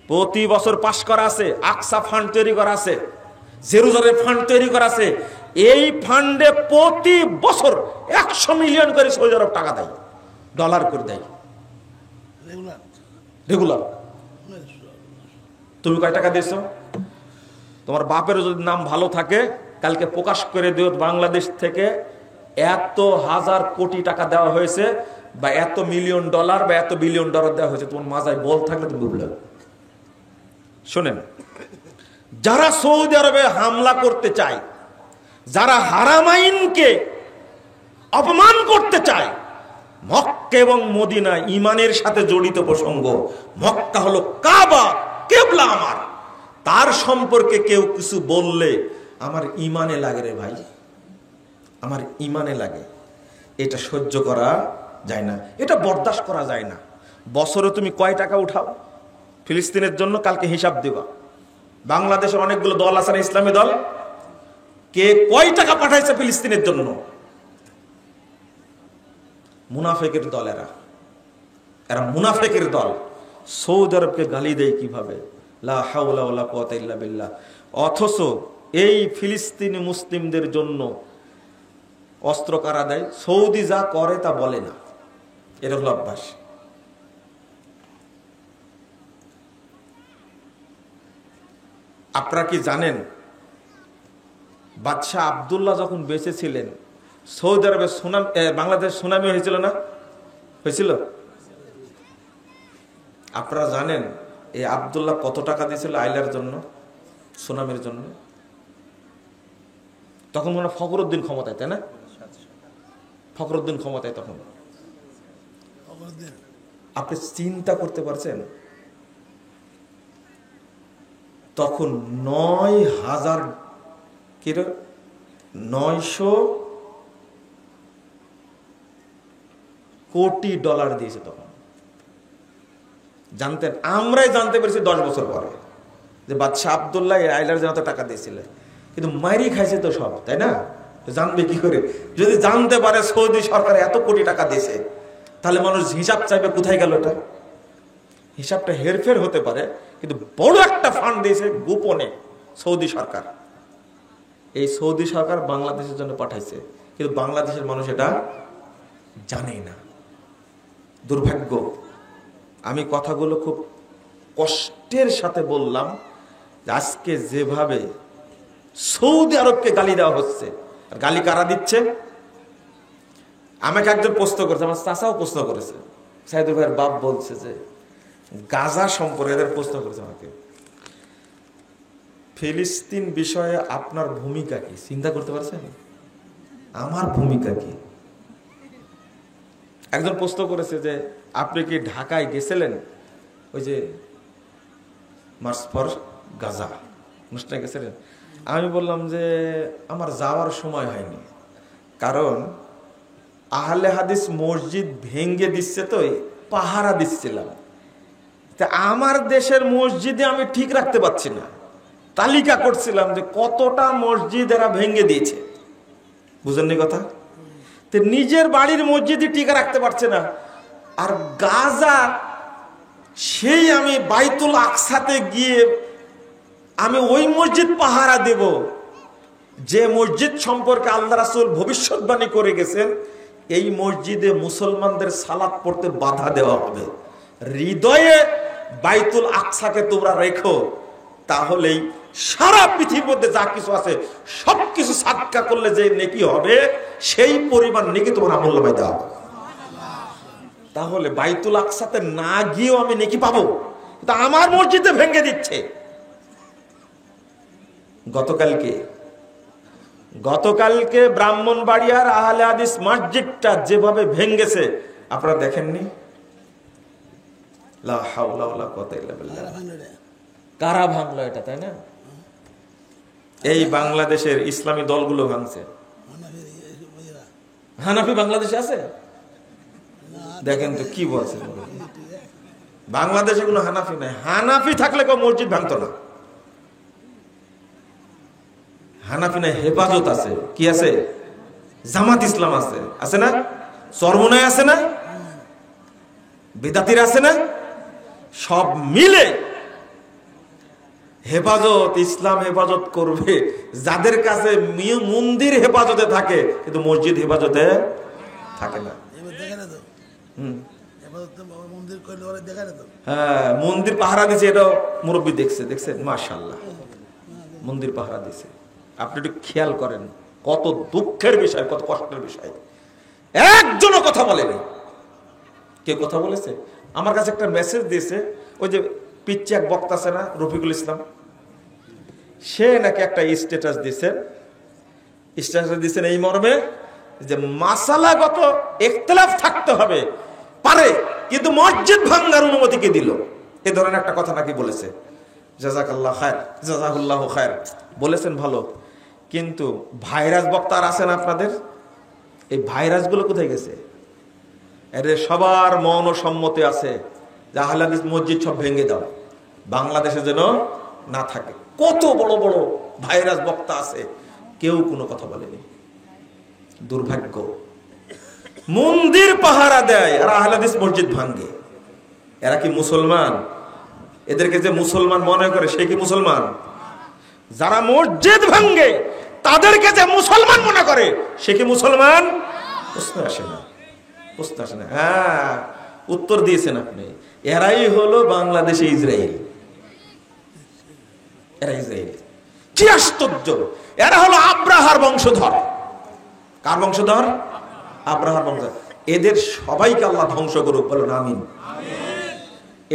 প্রতি বছর পাস করা আছে, আকসা ফান্ড তৈরি করা আছে, জেরুজালেম ফান্ড তৈরি করা আছে। এই ফান্ডে প্রতি বছর 100 মিলিয়ন করে সৌদি আরব টাকা দেয়, ডলার করে দেয় রেগুলার। তুমি কয় টাকা দিয়েছো? তোমার বাপের যদি নাম ভালো থাকে কালকে প্রকাশ করে দিও বাংলাদেশ থেকে এত হাজার কোটি টাকা দেওয়া হয়েছে, বা এত মিলিয়ন ডলার বা এত বিলিয়ন ডলার দেওয়া হয়েছে। তোমার মাথায় বল থাকলে তুমি বুঝলে। শোনেন, যারা সৌদি আরবে হামলা করতে চায়, যারা হারামাইনকে অপমান করতে চায়, মক্কা এবং মদিনা ইমানের সাথে জড়িত প্রসঙ্গ। মক্কা হলো কাবা, কিবলা আমার। তার সম্পর্কে কেউ কিছু বললে আমার ইমানে লাগে রে ভাই, আমার ইমানে লাগে। এটা সহ্য করা যায় না, এটা বরদাস্ত করা যায় না। বছরে তুমি কয় টাকা উঠাও ফিলিস্তিনের জন্য? কালকে হিসাব দিবা। বাংলাদেশের অনেকগুলো দল আছে না, ইসলামী দল, কে কয় টাকা পাঠাইছে ফিলিস্তিনের জন্য? মুনাফেকের দল এরা, এরা মুনাফেকের দল। সৌদি আরবকে গালি দেয় কিভাবে? লা হাওলা ওয়ালা কুওয়াতা ইল্লা বিল্লাহ। অথচ এই ফিলিস্তিনি মুসলিমদের জন্য অস্ত্র কারা দেয়? সৌদি যা করে তা বলে না, এটা হলো অভ্যাস। আপনারা কি জানেন বাদশাহ আব্দুল্লাহ যখন বেঁচে ছিলেন সৌদি আরবে বাংলাদেশ সুনামি হয়েছিল না? হয়েছিল? আপনারা জানেন এই আব্দুল্লাহ কত টাকা দিয়েছিল আইলার জন্য, সুনামির জন্য? তখন মনে হয় ফখরুদ্দিন ক্ষমতায়, তাই না? ফখরুদ্দিন ক্ষমতায় তখন। আপনি চিন্তা করতে পারছেন তখন 9,900 কোটি ডলার দিয়েছে তখন। জানতেন? আমরাই জানতে পেরেছি 10 বছর পরে যে বাদশাহ আব্দুল্লাহ আইলার জন্য টাকা দিয়েছিল, কিন্তু মারি খাইছে তো সব, তাই না? জানবে কি করে? যদি জানতে পারে সৌদি সরকার এত কোটি টাকা দিয়েছে, তাহলে মানুষ হিসাব চাইবে কোথায় গেল এটা। হিসাবটা হেরফের হতে পারে, কিন্তু বড় একটা ফান্ড দিয়েছে গোপনে সৌদি সরকার। এই সৌদি সরকার বাংলাদেশের জন্য পাঠাইছে, কিন্তু বাংলাদেশের মানুষ এটা জানেই না। দুর্ভাগ্য। আমি কথাগুলো খুব কষ্টের সাথে বললাম, আজকে যেভাবে সৌদি আরবকে গালি দেওয়া হচ্ছে, আর গালি কারা দিচ্ছে? আমাকে একজন প্রশ্ন করেছে, আমার চাচাও প্রশ্ন করেছে, সাইদুল ভাইয়ের বাপ বলছে যে গাজা সম্পর্কে এদের প্রশ্ন করেছে আমাকে, ফিলিস্তিন বিষয়ে আপনার ভূমিকা কি? চিন্তা করতে পারছেন আমার ভূমিকা কি? একজন প্রশ্ন করেছে যে আপনি কি ঢাকায় গেছিলেন ওই যে মার্চ ফর গাজা অনুষ্ঠানে গেছিলেন? আমি বললাম যে আমার যাওয়ার সময় হয়নি, কারণ আহলে হাদিস মসজিদ ভেঙ্গে দিচ্ছে তো পাহারা দিচ্ছিলাম। তা আমার দেশের মসজিদে আমি ঠিক রাখতে পারছি না, তালিকা করছিলাম যে কতটা মসজিদ এরা ভেঙ্গে দিয়েছে। বুঝেননি কথা? তো নিজের বাড়ির মসজিদই টিকে রাখতে পারছে না, আর গাজা সেই আমি বাইতুল আকসাতে গিয়ে আমি ওই মসজিদ পাহারা দেব যে মসজিদ সম্পর্কে আল্লাহ রাসূল ভবিষ্যৎবাণী করে গেছেন, এই মসজিদে মুসলমানদের সালাত পড়তে বাধা দেওয়া হবে। হৃদয়ে বাইতুল আকসাকে তোমরা রেখো, তাহলেই সারা পৃথিবীর মধ্যে যা কিছু আছে সবকিছু সাদকা করলে যে নেকি হবে, সেই পরিমাণ নেকি তোমার আমলনামায় দেওয়া হবে। তাহলে বাইতুল আকসাতে না গিয়েও আমি নেকি পাবো, কিন্তু আমার মসজিদে ভেঙে দিচ্ছে। গতকালকে ব্রাহ্মণবাড়িয়ার আহলে হাদিস মসজিদটা যেভাবে ভেঙ্গেছে আপনারা দেখেননি? লা হাওলা ওয়ালা কুওয়াতা ইল্লা বিল্লাহ। কারা ভাঙলো এটা, তাই না? এই বাংলাদেশের ইসলামী দলগুলো ভাঙছে। হানাফি বাংলাদেশে আছে? দেখেন তো কি বলছে, বাংলাদেশে কোনো হানাফি নাই। হানাফি থাকলে কেউ মসজিদ ভাঙতো না। হানাফি নাই, হেফাজত আছে। কি আছে? জামাত ইসলাম আছে, আছে না? চরমনায় আছে না? বিদাতির আছে না? সব মিলে হেফাজত, ইসলাম হেফাজত করবে। যাদের কাছে মন্দির হেফাজতে থাকে কিন্তু মসজিদ হেফাজতে থাকে না। হ্যাঁ, মন্দির পাহারা দিছে, এটা মুরব্বী দেখছেন মাশাআল্লাহ, মন্দির পাহারা দিছে। আপনি একটু খেয়াল করেন, কত দুঃখের বিষয়, কত কষ্টের বিষয়। একজনও কথা বলেনি। কে কথা বলেছে? আমার কাছে একটা মেসেজ দিয়েছে, ওই যে পিচ্ছে এক বক্তা আছে না, রফিকুল ইসলাম, সে নাকি একটা স্ট্যাটাস দিয়েছেন এই মর্মে যে মাসালাগত ইখতিলাফ থাকতে হবে পারে, কিন্তু মসজিদ ভাঙার অনুমতি কে দিল? এই ধরনের একটা কথা নাকি বলেছে। জাযাকাল্লাহ খায়র, জাযাহুল্লাহু খায়র, বলেছেন ভালো, কিন্তু ভাইরাস বক্তা আর আছে না আপনাদের? এই ভাইরাসগুলো কোথায় গেছে? এদের সবার মৌন সম্মতি আছে যে আহলে হাদিস মসজিদ সব ভেঙে দাও, বাংলাদেশে যেন না থাকে। কত বড় বড় ভাইরাস বক্তা আছে, কেউ কোনো কথা বলেনি। দুর্ভাগ্য। মন্দির পাহারা দেয় আর আহলে হাদিস মসজিদ ভাঙে। এরা কি মুসলমান? এদেরকে যে মুসলমান মনে করে সে কি মুসলমান? যারা মসজিদ ভাঙ্গে তাদেরকে যে মুসলমান মনে করে সে কি মুসলমান? প্রশ্ন আসে না, প্রশ্ন আসে না। হ্যাঁ, উত্তর দিয়েছেন আপনি। এরাই হলো বাংলাদেশে ইসরায়েল। এরা ইসরায়েল। কি আশ্চর্য! এরা হলো আব্রাহার বংশধর। কার বংশধর? আব্রাহার বংশধর। এদের সবাইকে আল্লাহ ধ্বংস করুক, বলেন আমিন।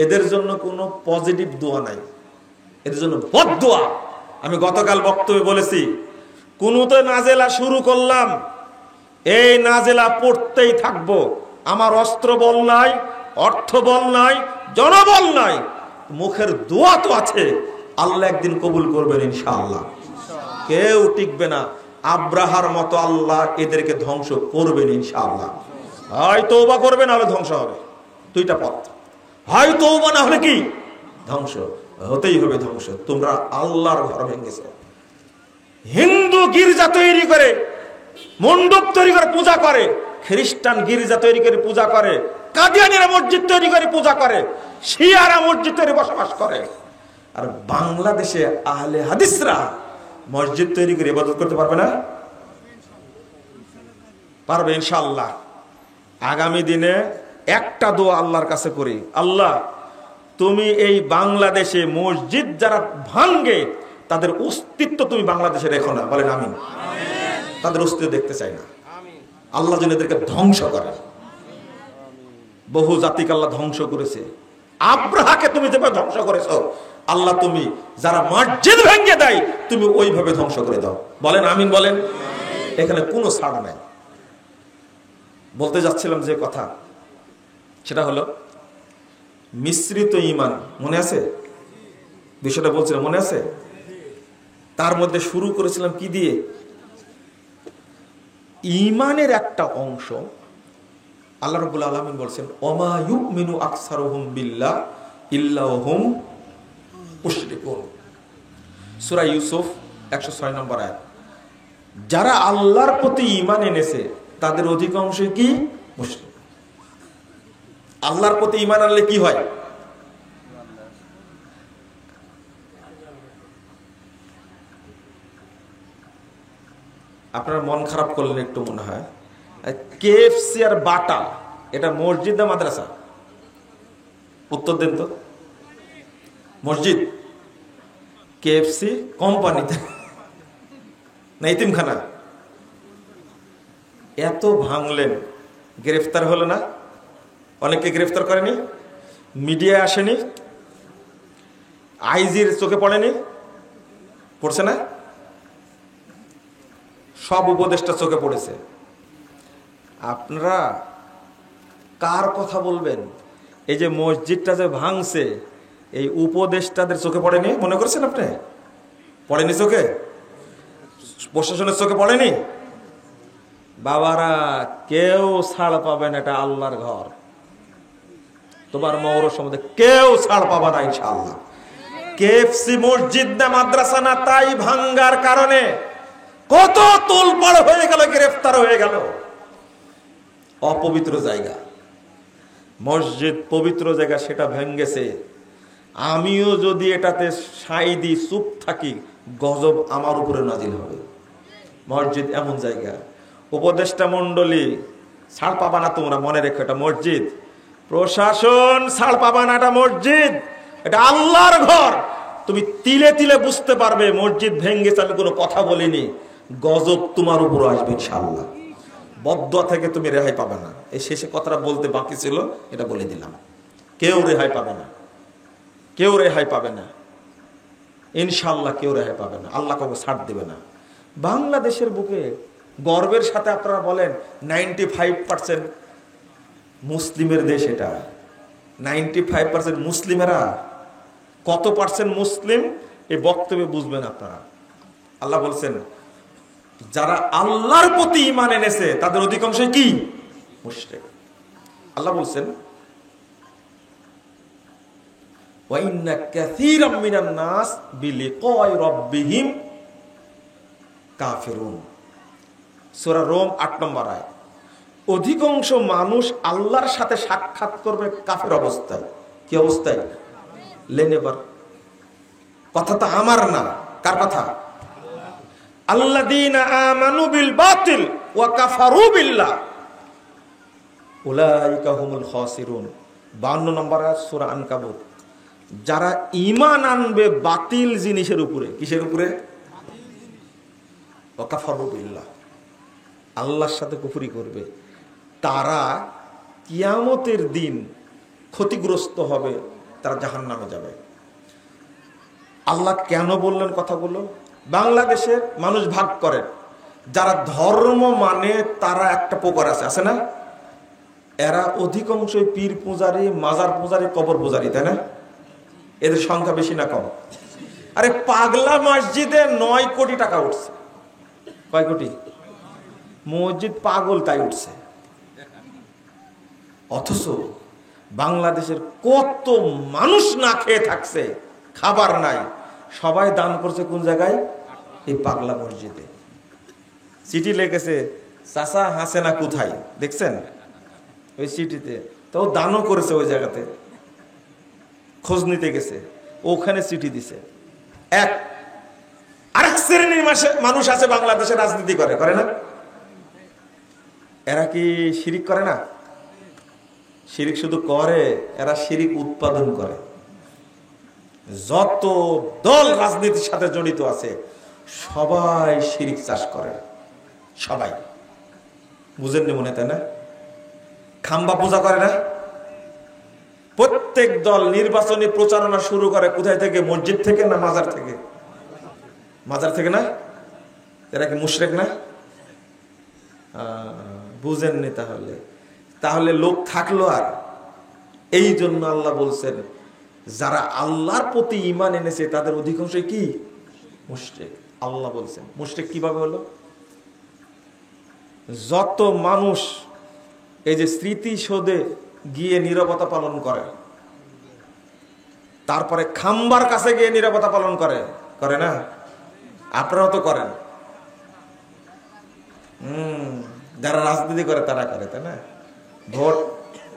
এদের জন্য কোনো পজিটিভ দোয়া নাই, এদের জন্য বদদোয়া। আমি গতকাল বক্তব্যে বলেছি, কুনুতে নাজেলা শুরু করলাম, এই নাজেলা পড়তেই থাকবো। আমার অস্ত্র বল নাই, অর্থ বল নাই, জনবল নাই, মুখের দোয়া তো আছে। আল্লাহ একদিন কবুল করবেন ইনশাআল্লাহ। কেউ টিকবে না। আব্রাহার মতো আল্লাহ এদেরকে ধ্বংস করবেন ইনশাআল্লাহ। হয় তওবা করবে, না হলে ধ্বংস হবে। দুইটা পথ, হয় তওবা না হলে কি ধ্বংস। হতেই হবে ধ্বংস। তোমরা আল্লাহর ঘর ভেঙেছো। হিন্দু গির্জা তৈরি করে, মণ্ডপ তৈরি করে পূজা করে, খ্রিস্টান গির্জা তৈরি করে পূজা করে, কাদিয়ানীরা মসজিদ তৈরি করে পূজা করে, শিয়ারা মসজিদ তৈরি বসবাস করে। আর বাংলাদেশে আহলে হাদিসরা মসজিদ তৈরি করে ইবাদত করতে পারবে না? পারবে ইনশাআল্লাহ। আগামী দিনে একটা দোয়া আল্লাহর কাছে করি, আল্লাহ তুমি এই বাংলাদেশে মসজিদ যারা ভাঙ্গে তাদের অস্তিত্ব তুমি বাংলাদেশে রেখো না, বলেন আমিন। তাদের অস্তিত্ব দেখতে চাই না। আল্লাহ যেন এদেরকে ধ্বংস করে। বহু জাতিকে আল্লাহ ধ্বংস করেছে। আব্রাহাকে তুমি যেভাবে ধ্বংস করেছো, আল্লাহ তুমি যারা মসজিদ ভেঙে দেয় তুমি ওইভাবে ধ্বংস করে দাও, বলেন আমিন। বলেন, এখানে কোনো ছাড় নাই। বলতে যাচ্ছিলাম যে কথা, সেটা হলো মিশ্রিত ঈমান। মনে আছে বিষয়টা বলছিলাম? মনে আছে? তার মধ্যে শুরু করেছিলাম কি দিয়ে? ঈমানের একটা অংশ আল্লাহ রাব্বুল আলামিন বলছেন, ওমা ইউমিনু আকসারুহুম বিল্লাহ ইল্লা হুম মুশরিকুন। সূরা ইউসুফ 106 নম্বর আয়াত। যারা আল্লাহর প্রতি ঈমান এনেছে তাদের অধিকাংশই কি? মুশরিক। আল্লাহর প্রতি ঈমান আনলে কি হয়? আপনার মন খারাপ করলেন একটু মনে হয়। কেএফসি আর বাটা এটা মসজিদ না মাদ্রাসা? উত্তর দেন তো। মসজিদ। কেএফসি কোম্পানিতে না ইতিমখানা? এত ভাঙলেন, গ্রেফতার হলো না? অনেকে গ্রেফতার করেনি, মিডিয়ায় আসেনি, আইজির চোখে পড়েনি, পড়ছে না? সব উপদেষ্টা চোখে পড়েছে। আপনারা কার কথা বলবেন? এই যে মসজিদটা যে ভাঙছে, এই উপদেষ্টাদের চোখে পড়েনি মনে করছেন আপনি? পড়েনি চোখে? প্রশাসনের চোখে পড়েনি? বাবারা, কেউ ছাড় পাবে না, এটা আল্লাহর ঘর। তোমার মৌর সম্বন্ধে কেউ ছাড় পাবে না ইনশাআল্লাহ। কেএফসি মসজিদ না মাদ্রাসা না, তাই ভাঙ্গার কারণে কত তোলপাড় হয়ে গেল, গ্রেফতার হয়ে গেল। অপবিত্র জায়গা, মসজিদ পবিত্র জায়গা, সেটা ভেঙ্গেছে। আমিও যদি এটাতে সাই দিই, চুপ থাকি, গজব আমার উপরে নাজিল হবে। মসজিদ এমন জায়গা, উপদেষ্টা মন্ডলী ছাড় পাবা না তোমরা, মনে রেখো এটা মসজিদ। প্রশাসন ছাড় পাবা না, এটা মসজিদ, এটা আল্লাহর ঘর। তুমি তিলে তিলে বুঝতে পারবে মসজিদ ভেঙ্গেছে, আমি কোনো কথা বলিনি, গজব তোমার উপর আসবে ইনশাআল্লাহ। বদদোয়া থেকে তুমি রেহাই পাবে না। এই শেষে কথাটা বলতে বাকি ছিল, এটা বলে দিলাম। কেউ রেহাই পাবে না, কেউ রেহাই পাবে না ইনশাআল্লাহ, কেউ রেহাই পাবে না। আল্লাহ কাউকে ছাড় দেবে না। বাংলাদেশের বুকে গর্বের সাথে আপনারা বলেন 95% মুসলিমের দেশ এটা। 95% মুসলিমেরা। কত পার্সেন্ট মুসলিম এই বক্তব্যে বুঝবেন আপনারা। আল্লাহ বলছেন যারা আল্লাহর প্রতি ঈমান এনেছে তাদের অধিকাংশই কি? মুশরিক। আল্লাহ বলছেন ওয়া ইন্না কাসীরাম মিনান নাস বিলিকাই রাব্বিহিম কাফিরুন। সূরা রোম 8 নম্বর আয়াত। অধিকাংশ মানুষ আল্লাহর সাথে সাক্ষাৎ করবে কাফের অবস্থায়। কি অবস্থায়? লেন এবার। কথা তো আমার না, কার কথা? আল্লাযীনা আমানু বিল বাতিল ওয়া কাফারু বিল্লাহ উলাইকা হুমুল খাসিরুন। 52 নম্বর আয়াত সূরা আনকাবুত। যারা ঈমান আনবে বাতিল জিনিসের উপরে, কিসের উপরে? ওয়া কাফারু বিল্লাহ, আল্লাহর সাথে কুফরি করবে, তারা কিয়ামতের দিন ক্ষতিগ্রস্ত হবে, তারা জাহান্নামে যাবে। আল্লাহ কেন বললেন কথাগুলো? বাংলাদেশের মানুষ ভাগ করেন, যারা ধর্ম মানে তারা একটা প্রকার আছে না, এরা অধিকাংশই পীর পূজারী, মাজার পূজারী, কবর পূজারী, তাই না? এদের সংখ্যা বেশি না কম? আরে পাগলা মসজিদে 9 কোটি টাকা উঠছে। কয় কোটি? মসজিদ পাগল তাই উঠছে। অথচ বাংলাদেশের কত মানুষ না খেয়ে থাকছে, খাবার নাই, সবাই দান করছে কোন জায়গায়? এই পাগলা মসজিদে। চিঠি লিখেছে, চাচা হাসেনা কোথায়, দেখছেন ওই চিঠিতে? তো দানও করেছে ওই জায়গাতে, খোঁজ নিতে গেছে, ওখানে চিঠি দিছে। আরেক শ্রেণীর মানুষ আছে বাংলাদেশে রাজনীতি করে না? এরা কি শিরিক করে না? শিরিক শুধু করে, এরা শিরিক উৎপাদন করে। যত দল রাজনীতির সাথে জড়িত আছে সবাই শিরিক চাষ করে, সবাই। বুঝেননি মনে, তাই না? খাম্বা পূজা করে না? প্রত্যেক দল নির্বাচনী প্রচারণা শুরু করে কোথায় থেকে? মসজিদ থেকে না মাজার থেকে? মাজার থেকে না? এরা কি মুশরিক না? বুঝেননি তাহলে লোক থাকলো আর। এই জন্য আল্লাহ বলছেন, যারা আল্লাহর প্রতি ঈমান এনেছে তাদের অধিকাংশই কি? মুশরিক। আল্লাহ বলছেন মুশরিক কিভাবে হলো? যত মানুষ এই যে স্মৃতিসৌধে গিয়ে নীরবতা পালন করে, তারপরে খাম্বার কাছে গিয়ে নীরবতা পালন করে না? আপনারাও তো করেন। যারা রাজনীতি করে তারা করে, তাই না? ভোট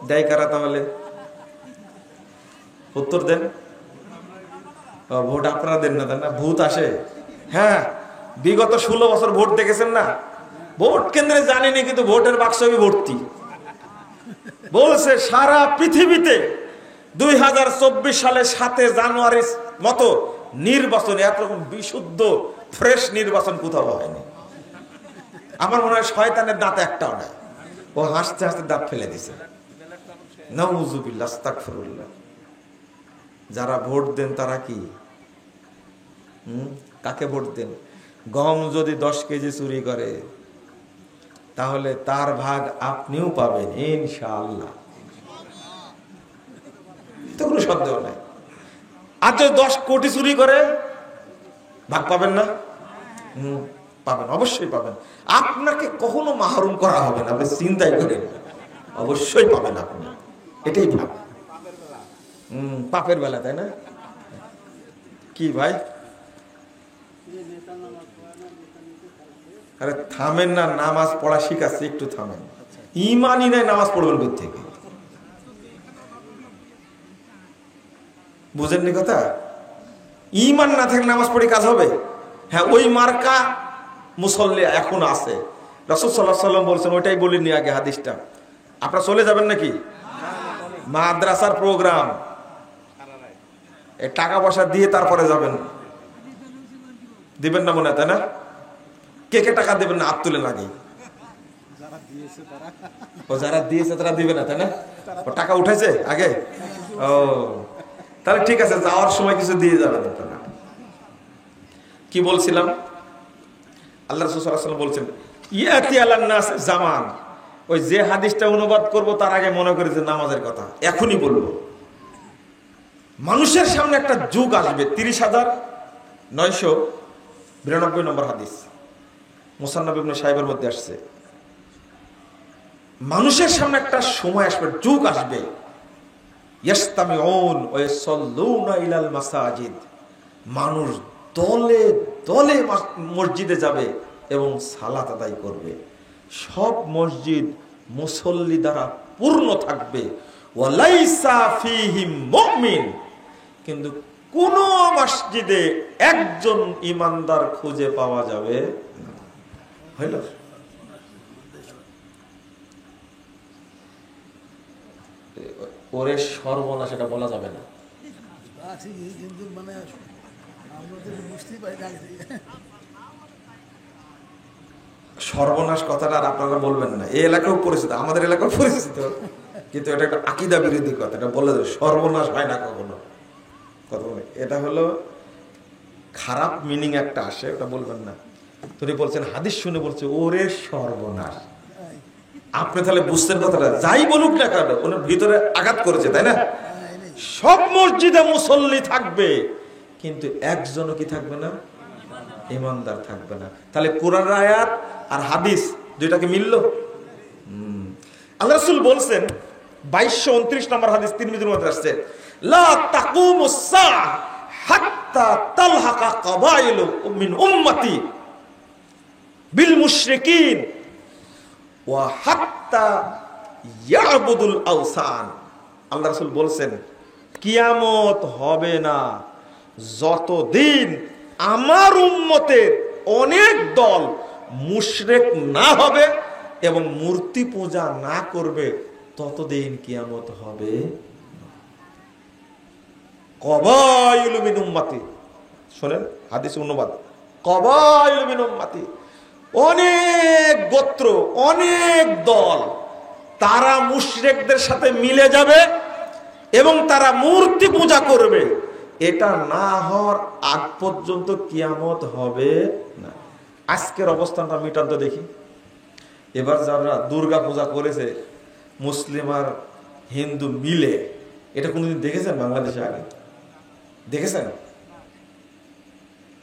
দেয় কারা? তাহলে উত্তর দেন। ভোট আপনারা দেন না, তাই না? ভূত আসে। হ্যাঁ, বিগত 16 বছর ভোট দেখেছেন না? ভোট কেন্দ্রে জানিনি, কিন্তু ভোটের বাক্স ভর্তি। বলছে সারা পৃথিবীতে 2024 সালে 7 জানুয়ারির মতো নির্বাচন, এরকম বিশুদ্ধ ফ্রেশ নির্বাচন কোথাও হয়নি। আমার মনে হয় শয়তানের দাঁত একটাও নাই। ও হাসতে হাসতে দাঁত ফেলে দিছে। নাউযুবিল্লাহ, আস্তাগফিরুল্লাহ। যারা ভোট দেন তারা কি কাকে ভোট দেন? গম যদি 10 কেজি চুরি করে তাহলে তার ভাগ আপনিও পাবেন ইনশাআল্লাহ, তো কোনো সন্দেহ নাই। আর যদি 10 কোটি চুরি করে ভাগ পাবেন না? পাবেন, অবশ্যই পাবেন। আপনাকে কখনো মাহরুম করা হবে না, আপনি চিন্তাই করেন, অবশ্যই পাবেন আপনি। এটাই ভাব। পাপের বেলা, তাই না? কি ভাই? আরে থামেন না, নামাজ পড়া শিখাচ্ছে, একটু থামেন। ইমানই নাই, নামাজ পড়বেন কোথা থেকে? বুঝেননি কথা? ইমান না থাকলে নামাজ পড়ে কাজ হবে? হ্যাঁ, ওই মার্কা মুসল্লি এখন আছে। রাসূল সাল্লাল্লাহু আলাইহি ওয়াসাল্লাম বলছেন, ওইটাই বলিনি আগে হাদিসটা। আপনারা চলে যাবেন নাকি? মাদ্রাসার প্রোগ্রাম, টাকা পয়সা দিয়ে তারপরে যাবেন। দিবেন না মনে হয়, তাই না? কে কে টাকা দিবেন না? হাত তুলে লাগে। যারা দিয়েছে তারা দিবে না, তাই না? টাকা উঠেছে আগে। ও তাহলে ঠিক আছে, যাওয়ার সময় কিছু দিয়ে যাবেন আপনারা। কি বলছিলাম? আল্লাহ রাসূল সাল্লাল্লাহু আলাইহি ওয়াসাল্লাম বলছেন, ইয়াতি আলান নাস জামান। ওই যে হাদিসটা অনুবাদ করব তার আগে মনে করি যে নামাজের কথা এখনই বলবো। মানুষের সামনে একটা যুগ আসবে, 30,992 নম্বর হাদিস, মুসান্নাফ ইবনে সাহিবের মধ্যে আসছে। মানুষের সামনে একটা সময় আসবে, যুগ আসবে, ইয়াসতামিউন ওয়া ইয়াসাল্লুনা ইলাল মাসাজিদ। মানুষ দলে দলে মসজিদে যাবে এবং সালাত আদায় করবে। সব মসজিদ মুসল্লি দ্বারা পূর্ণ থাকবে। ওয়ালাইসা ফীহি মুমিন, কিন্তু কোন মসজিদে একজন ইমানদার খুঁজে পাওয়া যাবে না। হইল? ওরে সর্বনাশ এটা বলা যাবে না। কিন্তু মানে আমরা তো বুঝতেই পারি না। সর্বনাশ কথাটা আর আপনারা বলবেন না। এই এলাকাও পরিচিত, আমাদের এলাকাও পরিচিত, কিন্তু এটা একটা আকীদা বিরোধী কথা। এটা বলে সর্বনাশ হয় না কখনো। কথা বলে এটা হলো খারাপ মিনিং একটা আসে, ওটা বলবেন না। তিনি বলছেন হাদিস শুনে বলছে ওরে সর্বনাশ। আপনি তাহলে বুঝতেন কথাটা, যাই বলুক না কেন ওনার ভিতরে আঘাত করেছে, তাই না? সব মসজিদে মুসল্লি থাকবে কিন্তু একজনও কি থাকবে না? ইমানদার থাকবে না। তাহলে কোরআনের আয়াত আর হাদিস দুইটাকে মিলল। আল্লাহ রাসূল বলছেন 2229 নম্বর হাদিস তিরমিজির মধ্যে আসছে, লা তাকুমুস সাআ হাত্তা তালহাকা কাবাইলু মিন উম্মতি বিল মুশরিকিন ওয়া হাত্তা ইয়াবুদুল আওসান। আল্লাহ রাসূল বলছেন কিয়ামত হবে না যতদিন আমার উম্মতের অনেক দল মুশরিক না হবে এবং মূর্তি পূজা না করবে, ততদিন কিয়ামত হবে। কবাইলু মিন উম্মতি, শুনেন হাদিস অনুবাদ, কবাইলু মিন উম্মতি, অনেক গোত্র, অনেক দল, তারা মুশরিকদের সাথে মিলে যাবে এবং তারা মূর্তি পূজা করবে। এটা না হওয়ার আগ পর্যন্ত কিয়ামত হবে না। আজকের অবস্থানটা মিটান তো দেখি। এবার যারা দুর্গা পূজা করেছে মুসলিম আর হিন্দু মিলে, এটা কোনোদিন দেখেছেন বাংলাদেশে? আগে দেখেছেন?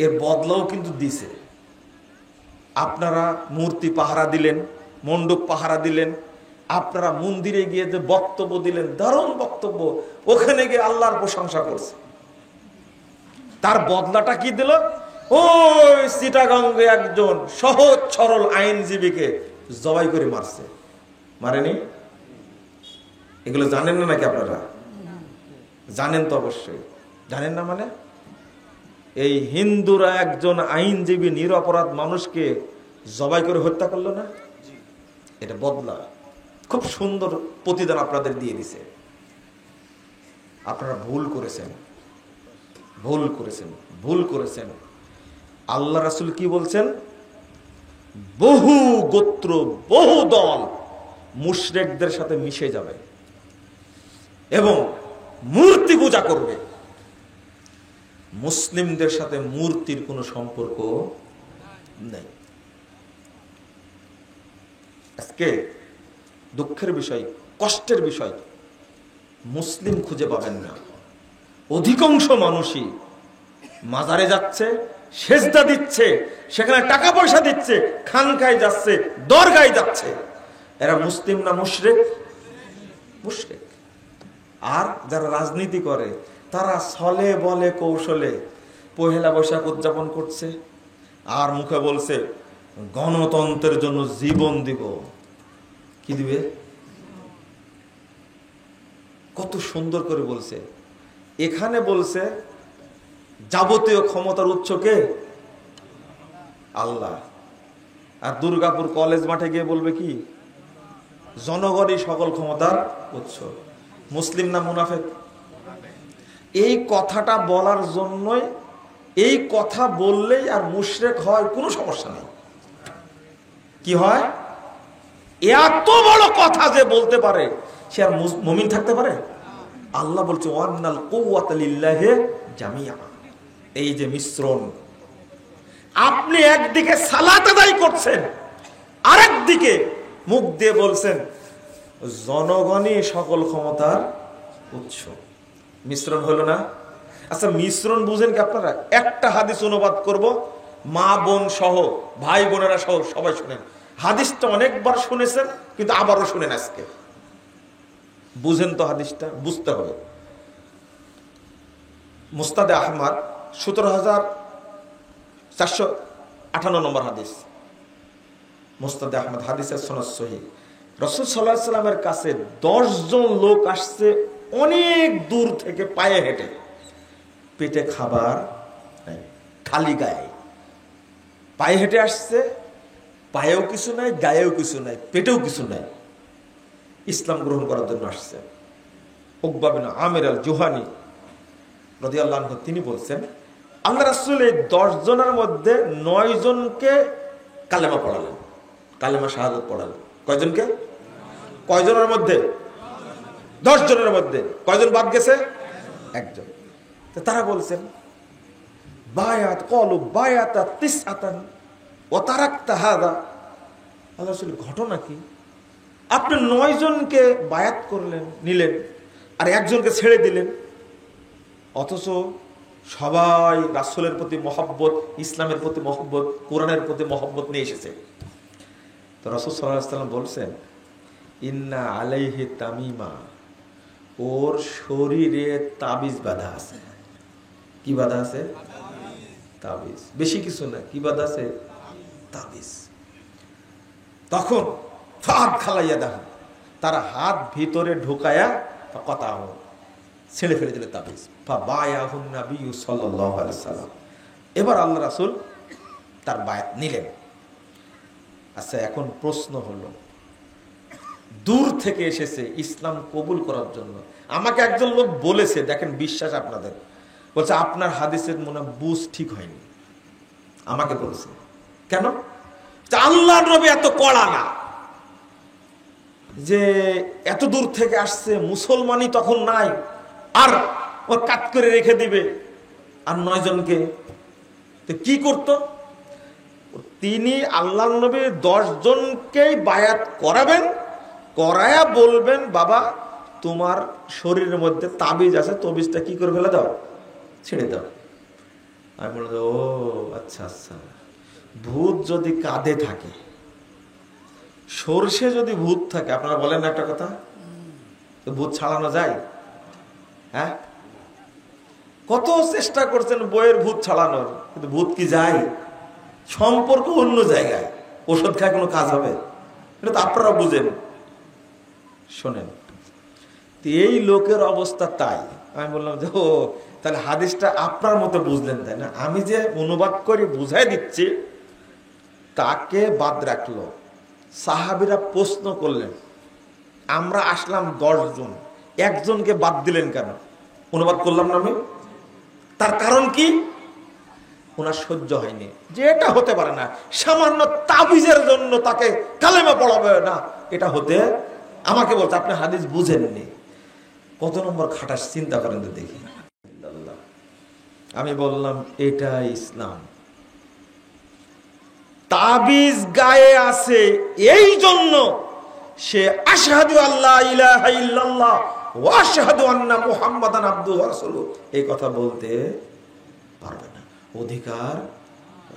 এর বদলাও কিন্তু দিছে। আপনারা মূর্তি পাহারা দিলেন, মণ্ডপ পাহারা দিলেন, আপনারা মন্দিরে গিয়ে যে বক্তব্য দিলেন, দারুণ বক্তব্য, ওখানে গিয়ে আল্লাহর প্রশংসা করছে। তার বদলাটা কি দিল? ওই চিটাগাঙ্গে একজন সহজ সরল আইনজীবীকে জবাই করে মারছে। মারেনি? এগুলো জানেন না নাকি আপনারা? জানেন তো অবশ্যই। জানেন না মানে? এই হিন্দুরা একজন আইনজীবী নিরপরাধ মানুষকে জবাই করে হত্যা করলো না? এটা বদলা। খুব সুন্দর প্রতিদান আপনাদের দিয়ে দিছে। আপনারা ভুল করেছেন, ভুল করেছেন, ভুল করেছেন। আল্লাহ রাসূল কি বলছেন? বহু গোত্র, বহু দল মুশরিকদের সাথে মিশে যাবে এবং মূর্তি পূজা করবে। মুসলিমদের সাথে মূর্তির কোনো সম্পর্ক নেই। আজকে দুঃখের বিষয়, কষ্টের বিষয়, মুসলিম খুঁজে পাবেন না। অধিকাংশ মানুষই মাজারে যাচ্ছে, সেজদা দিচ্ছে, সেখানে টাকা পয়সা দিচ্ছে, খানকায় যাচ্ছে, দরগায় যাচ্ছে। এরা মুসলিম না মুশরিক? মুশরিক। আর যারা রাজনীতি করে তারা ছলে বলে কৌশলে পহেলা বৈশাখ উদযাপন করছে আর মুখে বলছে গণতন্ত্রের জন্য জীবন দিব। কি দিবে? কত সুন্দর করে বলছে। এখানে বলছে যাবতীয় ক্ষমতার উৎস কে? আল্লাহ। আর দুর্গাপুর কলেজ মাঠে গিয়ে বলবে কি? জনগণই সকল ক্ষমতার উৎস। মুসলিম না মুনাফিক? এই কথাটা বলার জন্যই, এই কথা বললেই আর মুশরিক হয় কোনো সমস্যা নেই। কি হয়? এত বড় কথা যে বলতে পারে সে আর মুমিন থাকতে পারে? আল্লাহ বলছে ওয়ান্নাল কুওয়াতা লিল্লাহি জামিআ। এই যে মিশ্রণ, আপনি একদিকে সালাত আদায় করছেন, আরেকদিকে মুখ দিয়ে বলছেন জনগণই সকল ক্ষমতার উৎস। মিশ্রণ হলো না? আচ্ছা মিশ্রণ বুঝেন কি আপনারা? একটা হাদিস অনুবাদ করব, মা বোন সহ, ভাই বোনেরা সহ সবাই শুনেন। হাদিসটা অনেকবার শুনেছেন কিন্তু আবারও শুনেন আজকে। বুঝেন তো হাদিসটা? বুঝতে হবে। মুস্তাদে আহমদ 17,458 নম্বর হাদিস। মুস্তাদে আহমদ হাদিসের সনদ সহিহ। রাসূল সাল্লাল্লাহু আলাইহি ওয়াসাল্লামের কাছে 10 জন লোক আসছে অনেক দূর থেকে পায়ে হেঁটে। পেটে খাবার নাই, খালি গায়ে, পায়ে হেঁটে আসছে, পায়েও কিছু নাই, গায়েও কিছু নাই, পেটেও কিছু নাই, ইসলাম গ্রহণ করার জন্য আসছে। উকবা বিন আমির আল জুহানি রাদিয়াল্লাহু আনহু তিনি বলছেন, আল্লাহ রাসূল এই 10 জনের মধ্যে 9 জনকে কালেমা পড়ালেন, কালেমা শাহাদাত পড়ালেন। কয়জনকে? কয়জনের মধ্যে? 10 জনের মধ্যে। কয়জন বাদ গেছে? একজন। তো তারা বলছেন বায়াত কলু বায়াতা তিসআতান ওয়া তারাকতা হাদা। আল্লাহ রাসূল ঘটনা কি? আপনি 9 জনকে বায়াত করলেন, নিলেন, আর একজনকে ছেড়ে দিলেন, অথচ সবাই রাসূলের প্রতি মহব্বত, ইসলামের প্রতি মহব্বত, কোরআনের প্রতি মহব্বত নিয়ে এসেছে। তো রাসূল সাল্লাল্লাহু আলাইহি ওয়াসাল্লাম বলছেন ইন্না আলাইহি তামিমা, ওর শরীরে তাবিজ বাঁধা আছে। কি বাঁধা আছে? তাবিজ। বেশি কিছু না, কি বাঁধা আছে? তাবিজ। তখন ফাদ খালাইয়া দেখো, তারা হাত ভিতরে ঢুকায়া কথা ছেড়ে ফেলে দিল তাবিজ। ফাবায়াহুন নবী সাল্লাল্লাহু আলাইহি ওয়াসাল্লাম। এবার আল্লাহ রাসূল তার বায়াত নিলেন। আচ্ছা, এখন প্রশ্ন হলো, দূর থেকে এসেছে ইসলাম কবুল করার জন্য। আমাকে একজন লোক বলেছে, দেখেন বিশ্বাস আপনাদের, বলছে আপনার হাদিসের মনে বুঝ ঠিক হয়নি। আমাকে বলেছে কেন? আল্লাহর নবী এত কড়া না, যে এত দূর থেকে আসছে, মুসলমানই তখন নাই, আর ও কাট করে রেখে দিবে আর 9 জনকে। তো কি করত তিনি? আল্লাহর নবী 10 জনকেই বায়াত করাবেন, করায়া বলবেন বাবা তোমার শরীরের মধ্যে তাবিজ আছে, তাবিজটা কি করে ফেলে দাও, ছেড়ে দাও। আমি বললাম ও আচ্ছা আচ্ছা, ভূত যদি কাঁধে থাকে, সরষে যদি ভূত থাকে, আপনারা বলেন না একটা কথা, তো ভূত ছাড়ানো যায়? হ্যাঁ, কত চেষ্টা করছেন বইয়ের ভূত ছাড়ানোর, কিন্তু ভূত কি যায়? সম্পর্ক অন্য জায়গায়, ওষুধ খায় কোনো কাজ হবে? এটা তো আপনারা বুঝেন। শোনেন, এই লোকের অবস্থা তাই। আমি বললাম যে ও তাহলে হাদিসটা আপনার মতো বুঝলেন, তাই না? আমি যে অনুবাদ করে বুঝাই দিচ্ছি, তাকে বাদ রাখলো। সাহাবীরা প্রশ্ন করলেন, আমরা আসলাম 10 জন, একজনকে বাদ দিলেন কেন? অনুবাদ করলাম না আমি। তার কারণ কি? ওনার সহ্য হয়নি যে এটা হতে পারে না, সামান্য তাবিজের জন্য তাকে কালেমা পড়াবে না, এটা হতে। আমাকে বলছে আপনি হাদিস বুঝেননি। কত নম্বর খাটাস চিন্তা করেন তো দেখি। আমি বললাম এটা ইসলাম। তাবিজ গায়ে আছে এই জন্য সে আশহাদু আল্লা ইলাহা ইল্লাল্লাহ ওয়া আশহাদু আন্না মুহাম্মাদান আবদুহু ওয়া রাসূলুহু এই কথা বলতে পারবে না, অধিকার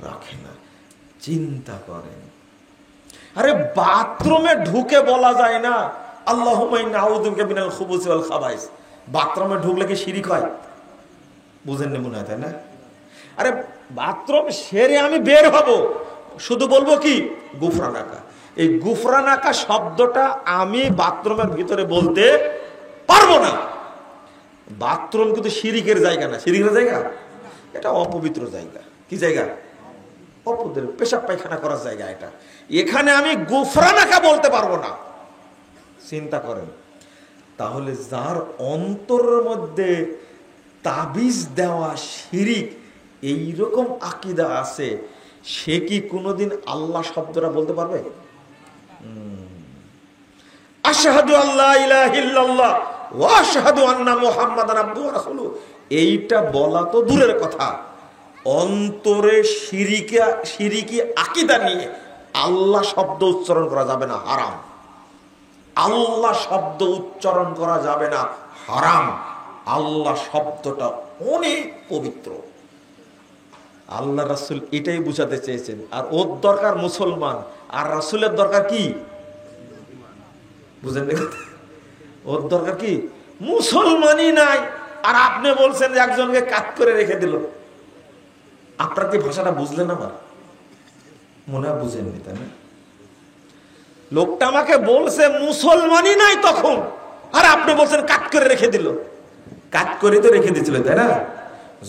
রাখে না। চিন্তা করেন, আরে বাথরুমে ঢুকে বলা যায় না আল্লাহুম্মা ইন্নী আউযু বিকা মিনাল খুবুসি ওয়াল খাবাইস? বাথরুমে ঢুকলে কি শিরিক হয়? বুঝেননি মনে হয়, তাই না? আরে বাথরুম সেরে আমি বের হব, শুধু বলবো কি গুফরানাকা। এই গুফরানাকা শব্দটা আমি বাথরুমের ভিতরে বলতে পারবো না। বাথরুম কিন্তু শিরিকের জায়গা না। শিরিকের জায়গা? এটা অপবিত্র জায়গা। কি জায়গা? অপবিত্র, পেশাব পায়খানা করার জায়গা এটা। এখানে আমি গুফরানাকা বলতে পারবো না। চিন্তা করেন, তাহলে যার অন্তরের মধ্যে তাবিজ দেওয়া শিরিক এইরকম আকীদা আছে, সে কি কোনোদিন আল্লাহ শব্দটা বলতে পারবে? আশহাদু আল্লা ইলাহা ইল্লাল্লাহ ওয়া আশহাদু আন্না মুহাম্মাদান আবদুহু ওয়া রাসূলুহু এইটা বলা তো দূরের কথা, অন্তরে শিরিকি আকীদা নিয়ে আল্লাহ শব্দ উচ্চারণ করা যাবে না, হারাম। আল্লাহ শব্দ উচ্চারণ করা যাবে না, হারাম। আল্লাহ শব্দটা অনেক পবিত্র। আল্লাহ রাসূল এটাই বুঝাতে চেয়েছেন। আর ওর দরকার মুসলমান, আর রাসূলের দরকার কি? বুঝেন না? ওর দরকার কি? মুসলমানই নাই, আর আপনি বলছেন যে একজনকে কাট করে রেখে দিল। আপনার কি ভাষাটা বুঝলেন? আমার মনে হয় বুঝেননি, তাই না? লোকটা আমাকে বলছে মুসলমানই নাই তখন, আর আপনি বলছেন কাট করে রেখে দিল। কাট করে তো রেখে দিয়েছিল, তাই না?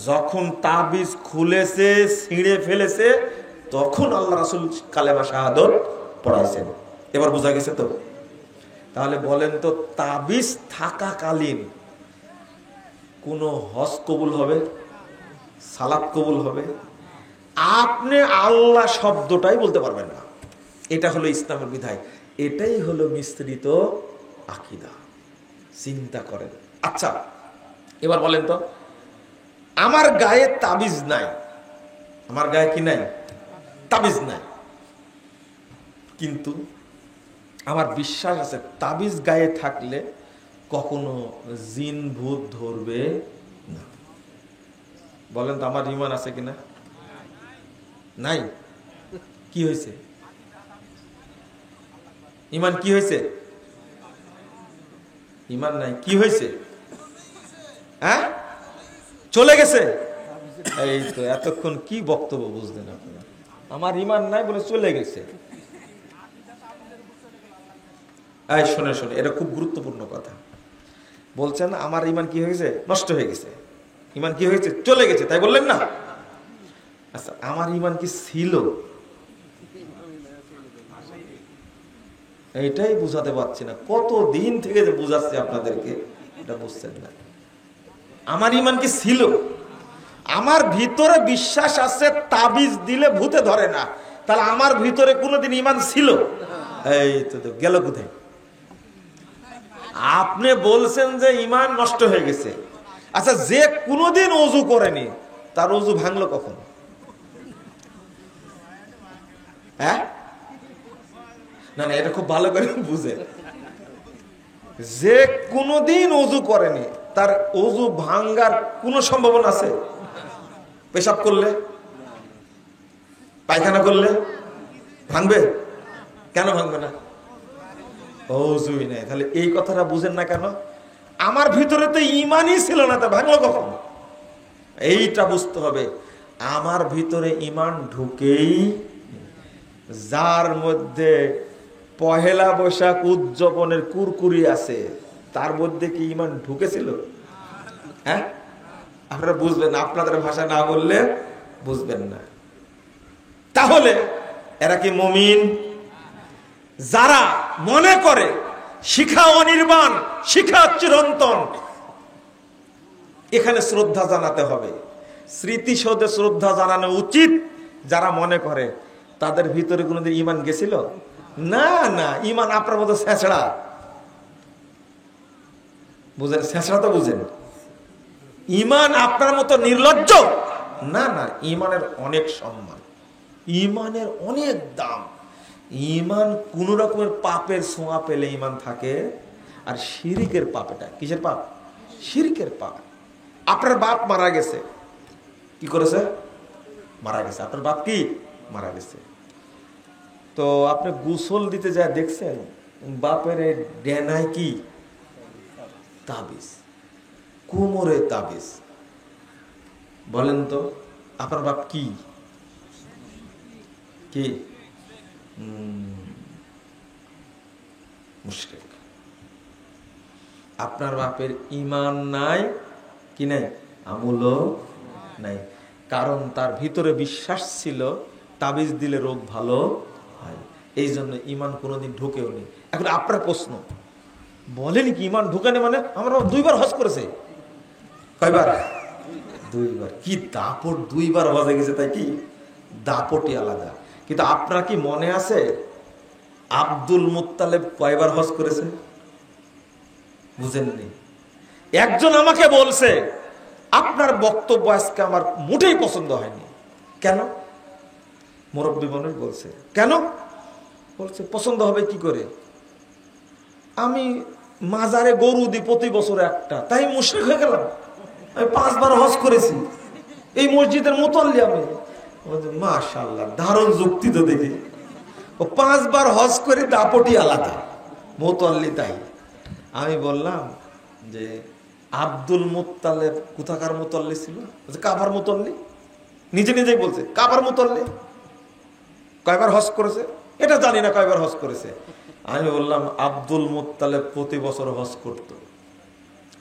যখন তাবিজ খুলেছে, ছিঁড়ে ফেলেছে, তখন আল্লাহ রাসূল কালেমা শাহাদত পড়াইছেন। এবার বোঝা গেছে তো? তাহলে বলেন তো, তাবিজ থাকাকালীন কোন হজ কবুল হবে, সালাত কবুল হবে? আপনি আল্লাহ শব্দটাই বলতে পারবেন না। এটা হলো ইসলামের বিধায়, এটাই হলো মিশ্রিত আকীদা। চিন্তা করেন। আচ্ছা, এবার বলেন তো, আমার গায়ে তাবিজ নাই, আমার গায়ে কি নাই? তাবিজ নাই, কিন্তু আমার বিশ্বাস আছে তাবিজ গায়ে থাকলে কখনো জিন ভূত ধরবে না। বলেন তো, আমার ঈমান আছে কিনা? নাই। কি হয়েছে? ঈমান কি হয়েছে? ঈমান নাই, কি হয়েছে? হ্যাঁ, চলে গেছে। এই তো এতক্ষণ কি বক্তব্য বুঝলেন আপনারা? আমার ঈমান নাই বলে চলে গেছে। এই শুনে শুনে, এটা খুব গুরুত্বপূর্ণ কথা বলছেন। আমার ঈমান কি হয়েছে? নষ্ট হয়ে গেছে। ঈমান কি হয়েছে? চলে গেছে, তাই বললেন না? আচ্ছা, আমার ঈমান কি ছিল? এইটাই বুঝাতে পারছি না, কত দিন থেকে যে বুঝাচ্ছি আপনাদেরকে, এটা বুঝছেন না। আমার ঈমান কি ছিল? আমার ভিতরে বিশ্বাস আছে তাবিজ দিলে ভূতে ধরে না, তাহলে আমার ভিতরে কোনোদিন ঈমান ছিল? এই তো গেল কোথায়? আপনি বলছেন যে ঈমান নষ্ট হয়ে গেছে। আচ্ছা, যে কোনোদিন ওযু করেনি তার ওযু ভাঙলো কখন? হ্যাঁ, না না, এটা খুব ভালো করে বুঝে। যে কোনোদিন ওযু করেনি তার ওযু ভাঙার কোনো সম্ভাবনা আছে? পেশাব করলে, পায়খানা করলে ভাঙবে? কেন ভাঙবে না? ওযুই নাই। তাহলে এই কথাটা বুঝেন না কেন? আমার ভিতরে তো ঈমানই ছিল না, তা ভাঙলো কখন? এইটা বুঝতে হবে। আমার ভিতরে ঈমান ঢুকেই, যার মধ্যে পহেলা বৈশাখ উদযাপনের কুরকুরি আছে, তার মধ্যে কি ঈমান ঢুকেছিল? হ্যাঁ, আপনারা বুঝবেন না, আপনাদের ভাষা না বললে বুঝবেন না। তাহলে এরা কি মুমিন? যারা মনে করে শিখা অনির্বাণ, শিখা চিরন্তন, এখানে শ্রদ্ধা জানাতে হবে, স্মৃতিসৌধে শ্রদ্ধা জানানো উচিত। যারা মনে করে, তাদের ভিতরে কোনোদিন ঈমান গেছিল? না না, ঈমান আপনার মতো ছেঁচড়া, বুঝেন? ছেঁচড়া তো বুঝেন। ঈমান আপনার মতো নির্লজ্জ না না, ঈমানের অনেক সম্মান, ঈমানের অনেক দাম। ঈমান কোন রকমের পাপের ছোঁয়া পেলে ঈমান থাকে, আর শিরকের পাপ। এটা কিসের পাপ? শিরকের পাপ। আপনার বাপ মারা গেছে, কি করেছে? মারা গেছে। আপনার বাপ কি মারা গেছে, তো আপনি গোসল দিতে যায় দেখছেন বাপের ডেনায় কি তাবিজ, কোমরে তাবিজ। বলেন তো, আপনার বাপ কি কি? মুশরিক। আপনার বাপের ঈমান নাই কি নাই? আমলও নাই। কারণ তার ভিতরে বিশ্বাস ছিল তাবিজ দিলে রোগ ভালো হয়, এই জন্য ঈমান কোনোদিন ঢুকেও নি। এখন আপনার প্রশ্ন, বলেন কি ঈমান ঢুকানি মানে? আমরা 2 বার হজ করেছে। কয়বার? 2 বার। কি দাপট, 2 বার হজে গেছে, তাই কি দাপটই আলাদা। কিন্তু আপনার কি মনে আছে আব্দুল মুত্তালেব কয়বার হজ করেছে? বুঝেননি? একজন আমাকে বলছে, আপনার বক্তব্য আজকে আমার মোটেই পছন্দ হয়নি। কেন? মুরব্বী মানুষ বলছে। কেন? বলছে পছন্দ হবে কি করে? আমি মাজারে গরু দিই প্রতি বছর একটা, তাই মুশরিক হয়ে গেলাম? আমি 5 বার হজ করেছি, এই মসজিদের মুতাল্লি আমি। মাশাআল্লাহ, দারুণ যুক্তি তো দেখি। ও 5 বার হজ করে দাপটি আলাদা, মুতাল্লি তাই। আমি বললাম যে আব্দুল মুত্তালেব কোথাকার মুতাল্লি ছিল? কাবার মুতাল্লি। নিজে নিজেই বলছে কাবার মুতাল্লি। কয়বার হজ করেছে? এটা জানি না কয়বার হজ করেছে। আমি বললাম আব্দুল মুত্তালেব প্রতি বছর হজ করত।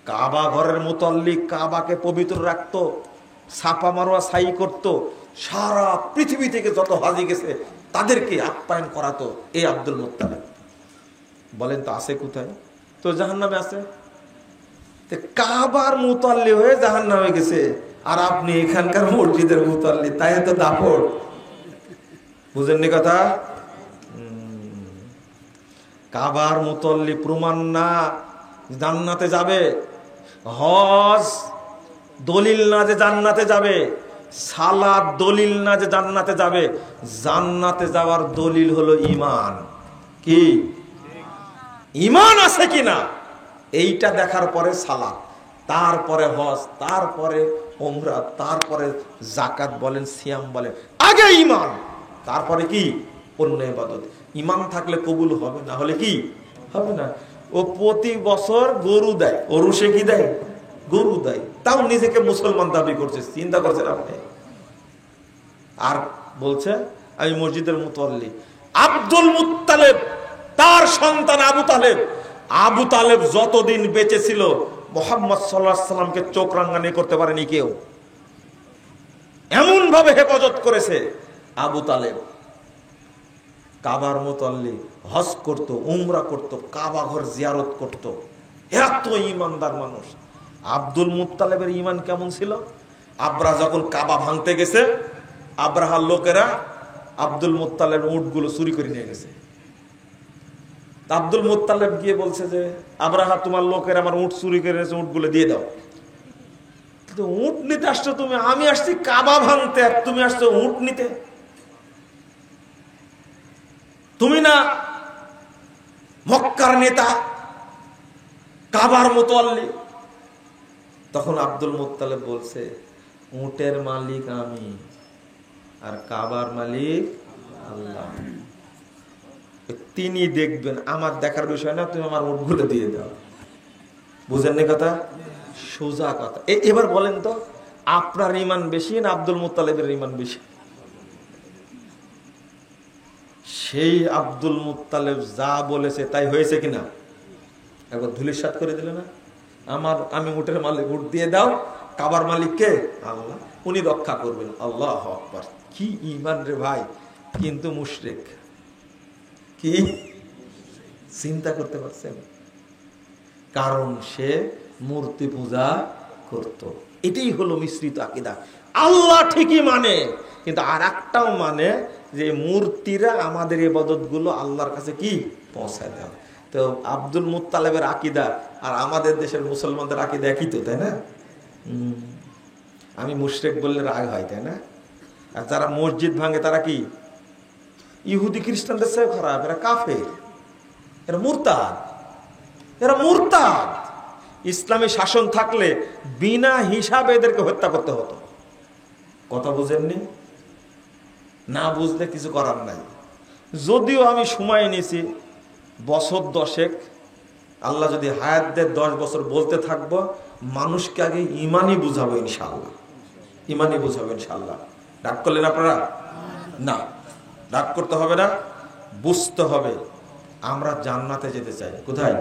কাবা ঘরের মুতাল্লি কাবাকে পবিত্র রাখতো, ছাপা মারোয়া ছাই করতো, সারা পৃথিবী থেকে যত হাজি গেছে তাদেরকে আপ্যায়ন করাতো এই আব্দুল মুত্তালিব। বলেন তো আছে কোথায়? তো জাহান্নামে আছে। কাবার মুতাল্লি হয়ে জাহান্নামে গেছে, আর আপনি এখানকার মসজিদের মুতাল্লি, তাই তো দাপট। বুঝেননি কথা? কাবার মুতাল্লি প্রমাণ না জান্নাতে যাবে, হজ দলিল না যে জান্নাতে যাবে, সালাত দলিল না যে জান্নাতে যাবে। জান্নাতে যাওয়ার দলিল হলো ঈমান। কি? ঈমান আছে কিনা এইটা দেখার পরে সালাত, তারপরে হজ, তারপরে উমরা, তারপরে যাকাত বলেন, সিয়াম বলেন, আগে ঈমান, তারপরে কি অন্য ইবাদত। ঈমান থাকলে কবুল হবে, না হলে কি হবে না। ও প্রতি বছর গরু দেয়, ওরুসে কি দেয়? গরু দেয়, তাও নিজেকে মুসলমান দাবি করছে। চিন্তা করছেন আপনি? আর বলছে আমি মসজিদের মুতাল্লি। আব্দুল মুত্তালিব, তার সন্তান আবু তালেব, আবু তালেব যতদিন বেঁচে ছিল মুহাম্মদ সাল্লাল্লাহু আলাইহি সাল্লামকে চোখ রাঙানি করতে পারেনি কেউ। এমন ভাবে হেফাজত করেছে আবু তালেব। কাবার মুতাল্লি, হজ করত, উমরা করত, কাবা ঘর জিয়ারত করত, এত ঈমানদার মানুষ। আব্দুল মুত্তালিবের ঈমান কেমন ছিল? আব্রাহা যখন কাবা ভাঙতে গেছে, আব্রাহার লোকেরা আব্দুল মুত্তালিবের উটগুলো চুরি করে নিয়ে গেছে। আব্দুল মুত্তালিব গিয়ে বলছে যে আব্রাহা, তোমার লোকের আমার উট চুরি করে নিয়েছে, উটগুলো দিয়ে দাও। কিন্তু উট নিতে আসছো তুমি, আমি আসছি কাবা ভাঙতে, আর তুমি আসছো উট নিতে। তুমি না মক্কার নেতা, কাবার মুতাল্লি। তখন আব্দুল মুত্তালিব বলছে, উটের মালিক আমি, আর কাবার মালিক আল্লাহ। তিনি দেখবেন, আমার দেখার বিষয় না, তুমি আমার উটগুলো দিয়ে দাও। বুঝেননি কথা? সোজা কথা। এবার বলেন তো, আপনার ঈমান বেশি না আব্দুল মুত্তালিবের ঈমান বেশি? সেই আব্দুল মুত্তালিব যা বলেছে তাই হয়েছে কিনা? একবার ধুলিসাৎ করে দিল না? আমি উটের মালিক, উট দিয়ে দাও। কাবার মালিক কে? আল্লাহ, উনি রক্ষা করবেন। আল্লাহু আকবার। কি ঈমান রে ভাই! কিন্তু মুশরিক। কি চিন্তা করতে পারছেন? কারণ সে মূর্তি পূজা করত। এটাই হলো মিশ্রিত আকীদা। আল্লাহ ঠিকই মানে, কিন্তু আর একটাও মানে যে মূর্তিরা আমাদের ইবাদত গুলো আল্লাহর কাছে কি পৌঁছায় দেয়। তো আব্দুল মুত্তালিবের আকীদা আর আমাদের দেশের মুসলমানদের আকীদা একই তো, তাই না? আমি মুশরিক বললে রাগ হয়, তাই না? আর যারা মসজিদ ভাঙে তারা কি? ইহুদি খ্রিস্টানদের চেয়ে খারাপ, এরা কাফের, এরা মুরতাদ, এরা মুরতাদ। ইসলামী শাসন থাকলে বিনা হিসাবে এদেরকে হত্যা করতে হতো। কথা বুঝেননি? না বুঝলে কিছু করার নাই। যদিও আমি সময় নিয়েছি বছর 10, আল্লাহ যদি হায়াত দেয় 10 বছর বলতে থাকবো, মানুষকে আগে ইমানই বুঝাবো ইনশাআল্লাহ, ইমানই বুঝাবো ইনশাআল্লাহ। রাগ করলেন আপনারা? না, রাগ করতে হবে না, বুঝতে হবে। আমরা জান্নাতে যেতে চাই। কোথায়?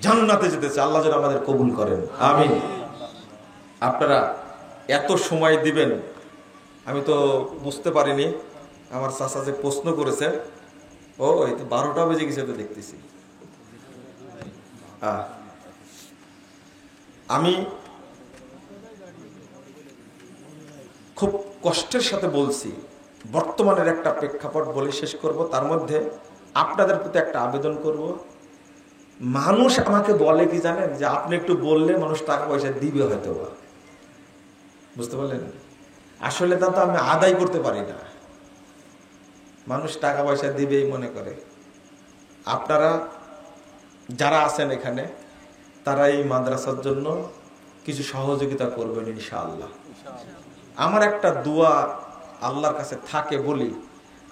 জান্নাতে যেতে চাই। আল্লাহ যেন আমাদের কবুল করেন, আমিন। আপনারা এত সময় দিবেন আমি তো বুঝতে পারিনি। আমার চাচা যে প্রশ্ন করেছে, ও এই তো 12টা বেজে গেছে তো দেখতেছি। আমি খুব কষ্টের সাথে বলছি, বর্তমানের একটা প্রেক্ষাপট বলে শেষ করব। তার মধ্যে আপনাদের প্রতি একটা আবেদন করব। মানুষ আমাকে বলে কি জানেন, যে আপনি একটু বললে মানুষ টাকা পয়সা দিবে হয়তো বা। বুঝতে পারলেন? আসলে তা তো আমি আদায় করতে পারি না। মানুষ টাকা পয়সা দিবেই মনে করে। আপনারা যারা আছেন এখানে, তারা এই মাদ্রাসার জন্য কিছু সহযোগিতা করবেন ইনশাআল্লাহ। আমার একটা দোয়া আল্লাহর কাছে থাকে, বলি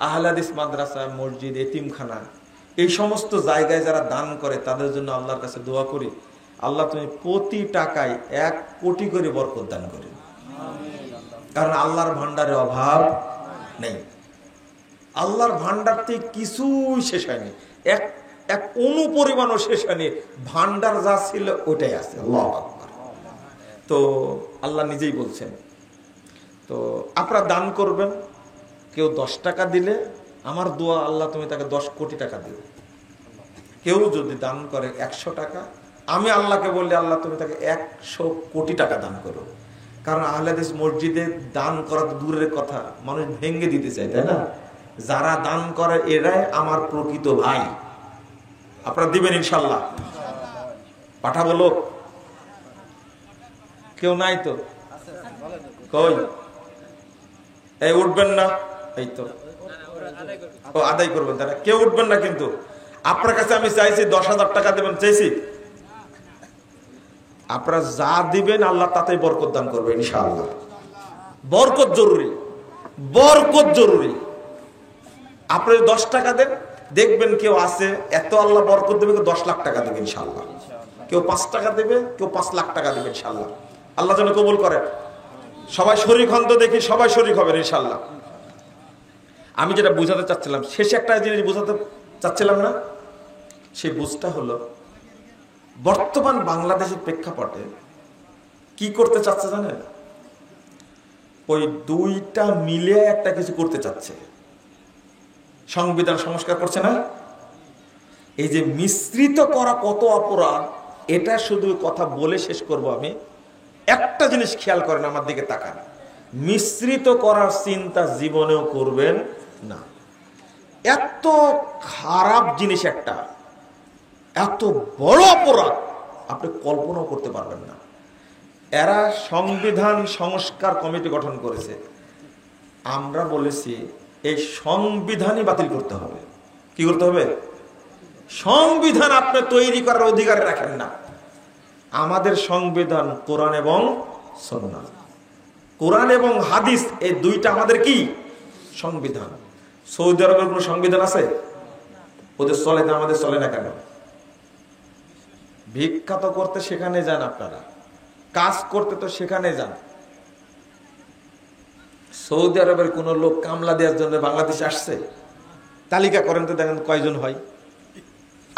আহলে হাদিস মাদ্রাসা, মসজিদ, এতিমখানা, এই সমস্ত জায়গায় যারা দান করে তাদের জন্য আল্লাহর কাছে দোয়া করি, আল্লাহ তুমি প্রতি টাকায় 1 কোটি করে বরকত দান করে। কারণ আল্লাহর ভান্ডারে অভাব নেই। আল্লাহর ভান্ডার থেকে কিছুই শেষ হয়নি, এক অনুপরিমাণও শেষ হয়নি। ভান্ডার যা ছিল ওটাই আছে। আল্লাহু আকবার। তো আল্লাহ নিজেই বলছেন, তো আপনারা দান করবেন। কেউ 10 টাকা দিলে আমার দোয়া, আল্লাহ তুমি তাকে 10 কোটি টাকা দিও। কেউ যদি দান করে 100 টাকা, আমি আল্লাহকে বললি আল্লাহ তুমি তাকে 100 কোটি টাকা দান করো। কারণ আহলে হাদিস মসজিদে দান করা তো দূরের কথা, মানুষ ভেঙে দিতে চায়, তাই না? যারা দান করে এরাই আমার প্রকৃত ভাই। আপনারা দিবেন ইনশাল্লাহ? পাঠাবো লোক? কেউ নাই তো? কই এই উঠবেন না? এই তো ও আদায় করবেন তারা, কেউ উঠবেন না। কিন্তু আপনার কাছে আমি চাইছি 10,000 টাকা দেবেন, চাইছি। আপনারা যা দিবেন আল্লাহ তাতেই বরকত দান করবে ইনশাআল্লাহ। বরকত জরুরি, বরকত জরুরি। আপনি 10 টাকা দেন, দেখবেন কেউ আছে এত আল্লাহ বরকত দেবে, 10 লাখ টাকা দেবে ইনশাআল্লাহ। কেউ 5 টাকা দেবে, কেউ 5 লাখ টাকা দেবে ইনশাআল্লাহ। আল্লাহ যেন কবুল করেন। সবাই শরীক হন তো দেখি, সবাই শরীক হবেন ইনশাআল্লাহ। আমি যেটা বুঝাতে চাচ্ছিলাম, শেষে একটা জিনিস বুঝাতে চাচ্ছিলাম না, সেই বুঝটা হলো বর্তমান বাংলাদেশের প্রেক্ষাপটে কি করতে চাচ্ছে জানেন? ওই দুইটা মিলে একটা কিছু করতে চাচ্ছে। সংবিধান সংস্কার করছে না? এই যে মিশ্রিত করা কত অপরাধ, এটা শুধু কথা বলে শেষ করব আমি। একটা জিনিস খেয়াল করেন, আমার দিকে তাকান। মিশ্রিত করার চিন্তা জীবনেও করবেন না। এত খারাপ জিনিস একটা, এত বড় অপরাধ আপনি কল্পনাও করতে পারবেন না। এরা সংবিধান সংস্কার কমিটি গঠন করেছে। আমরা বলেছি এই সংবিধানই বাতিল করতে হবে। কি করতে হবে? সংবিধান আপনি তৈরি করার অধিকার রাখেন না। আমাদের সংবিধান কোরআন এবং সুন্নাহ, কোরআন এবং হাদিস, এই দুইটা আমাদের কি সংবিধান। সৌদি আরবের কোন সংবিধান আছে? ওদের চলে না, আমাদের চলে না কেন? ভিক্ষা তো করতে সেখানে যান, আপনারা কাজ করতে তো সেখানে যান। সৌদি আরবের কোন লোক কামলা দেওয়ার জন্য বাংলাদেশে আসছে? তালিকা করেন তো, দেখেন কয়জন হয়।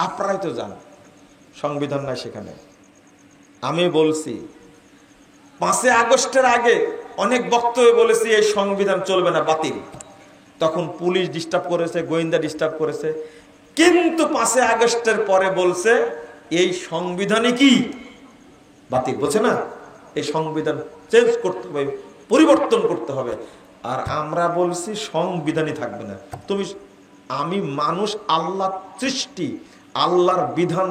আপনারাই তো যান, সংবিধান নাই সেখানে। আমি বলছি 5 আগস্টের আগে অনেক বক্তব্য বলেছি এই সংবিধান চলবে না, বাতিল। তখন পুলিশ ডিস্টার্ব করেছে, গোয়েন্দা ডিস্টার্ব করেছে। কিন্তু 5 আগস্টের পরে বলছে এই সংবিধানে কি বাতিল, বলছে না? এই সংবিধান চেঞ্জ করতে হবে, পরিবর্তন করতে হবে। আর আমরা বলছি সংবিধানই থাকবে না। আমি মানুষ, আল্লাহর সৃষ্টি, আল্লাহর বিধান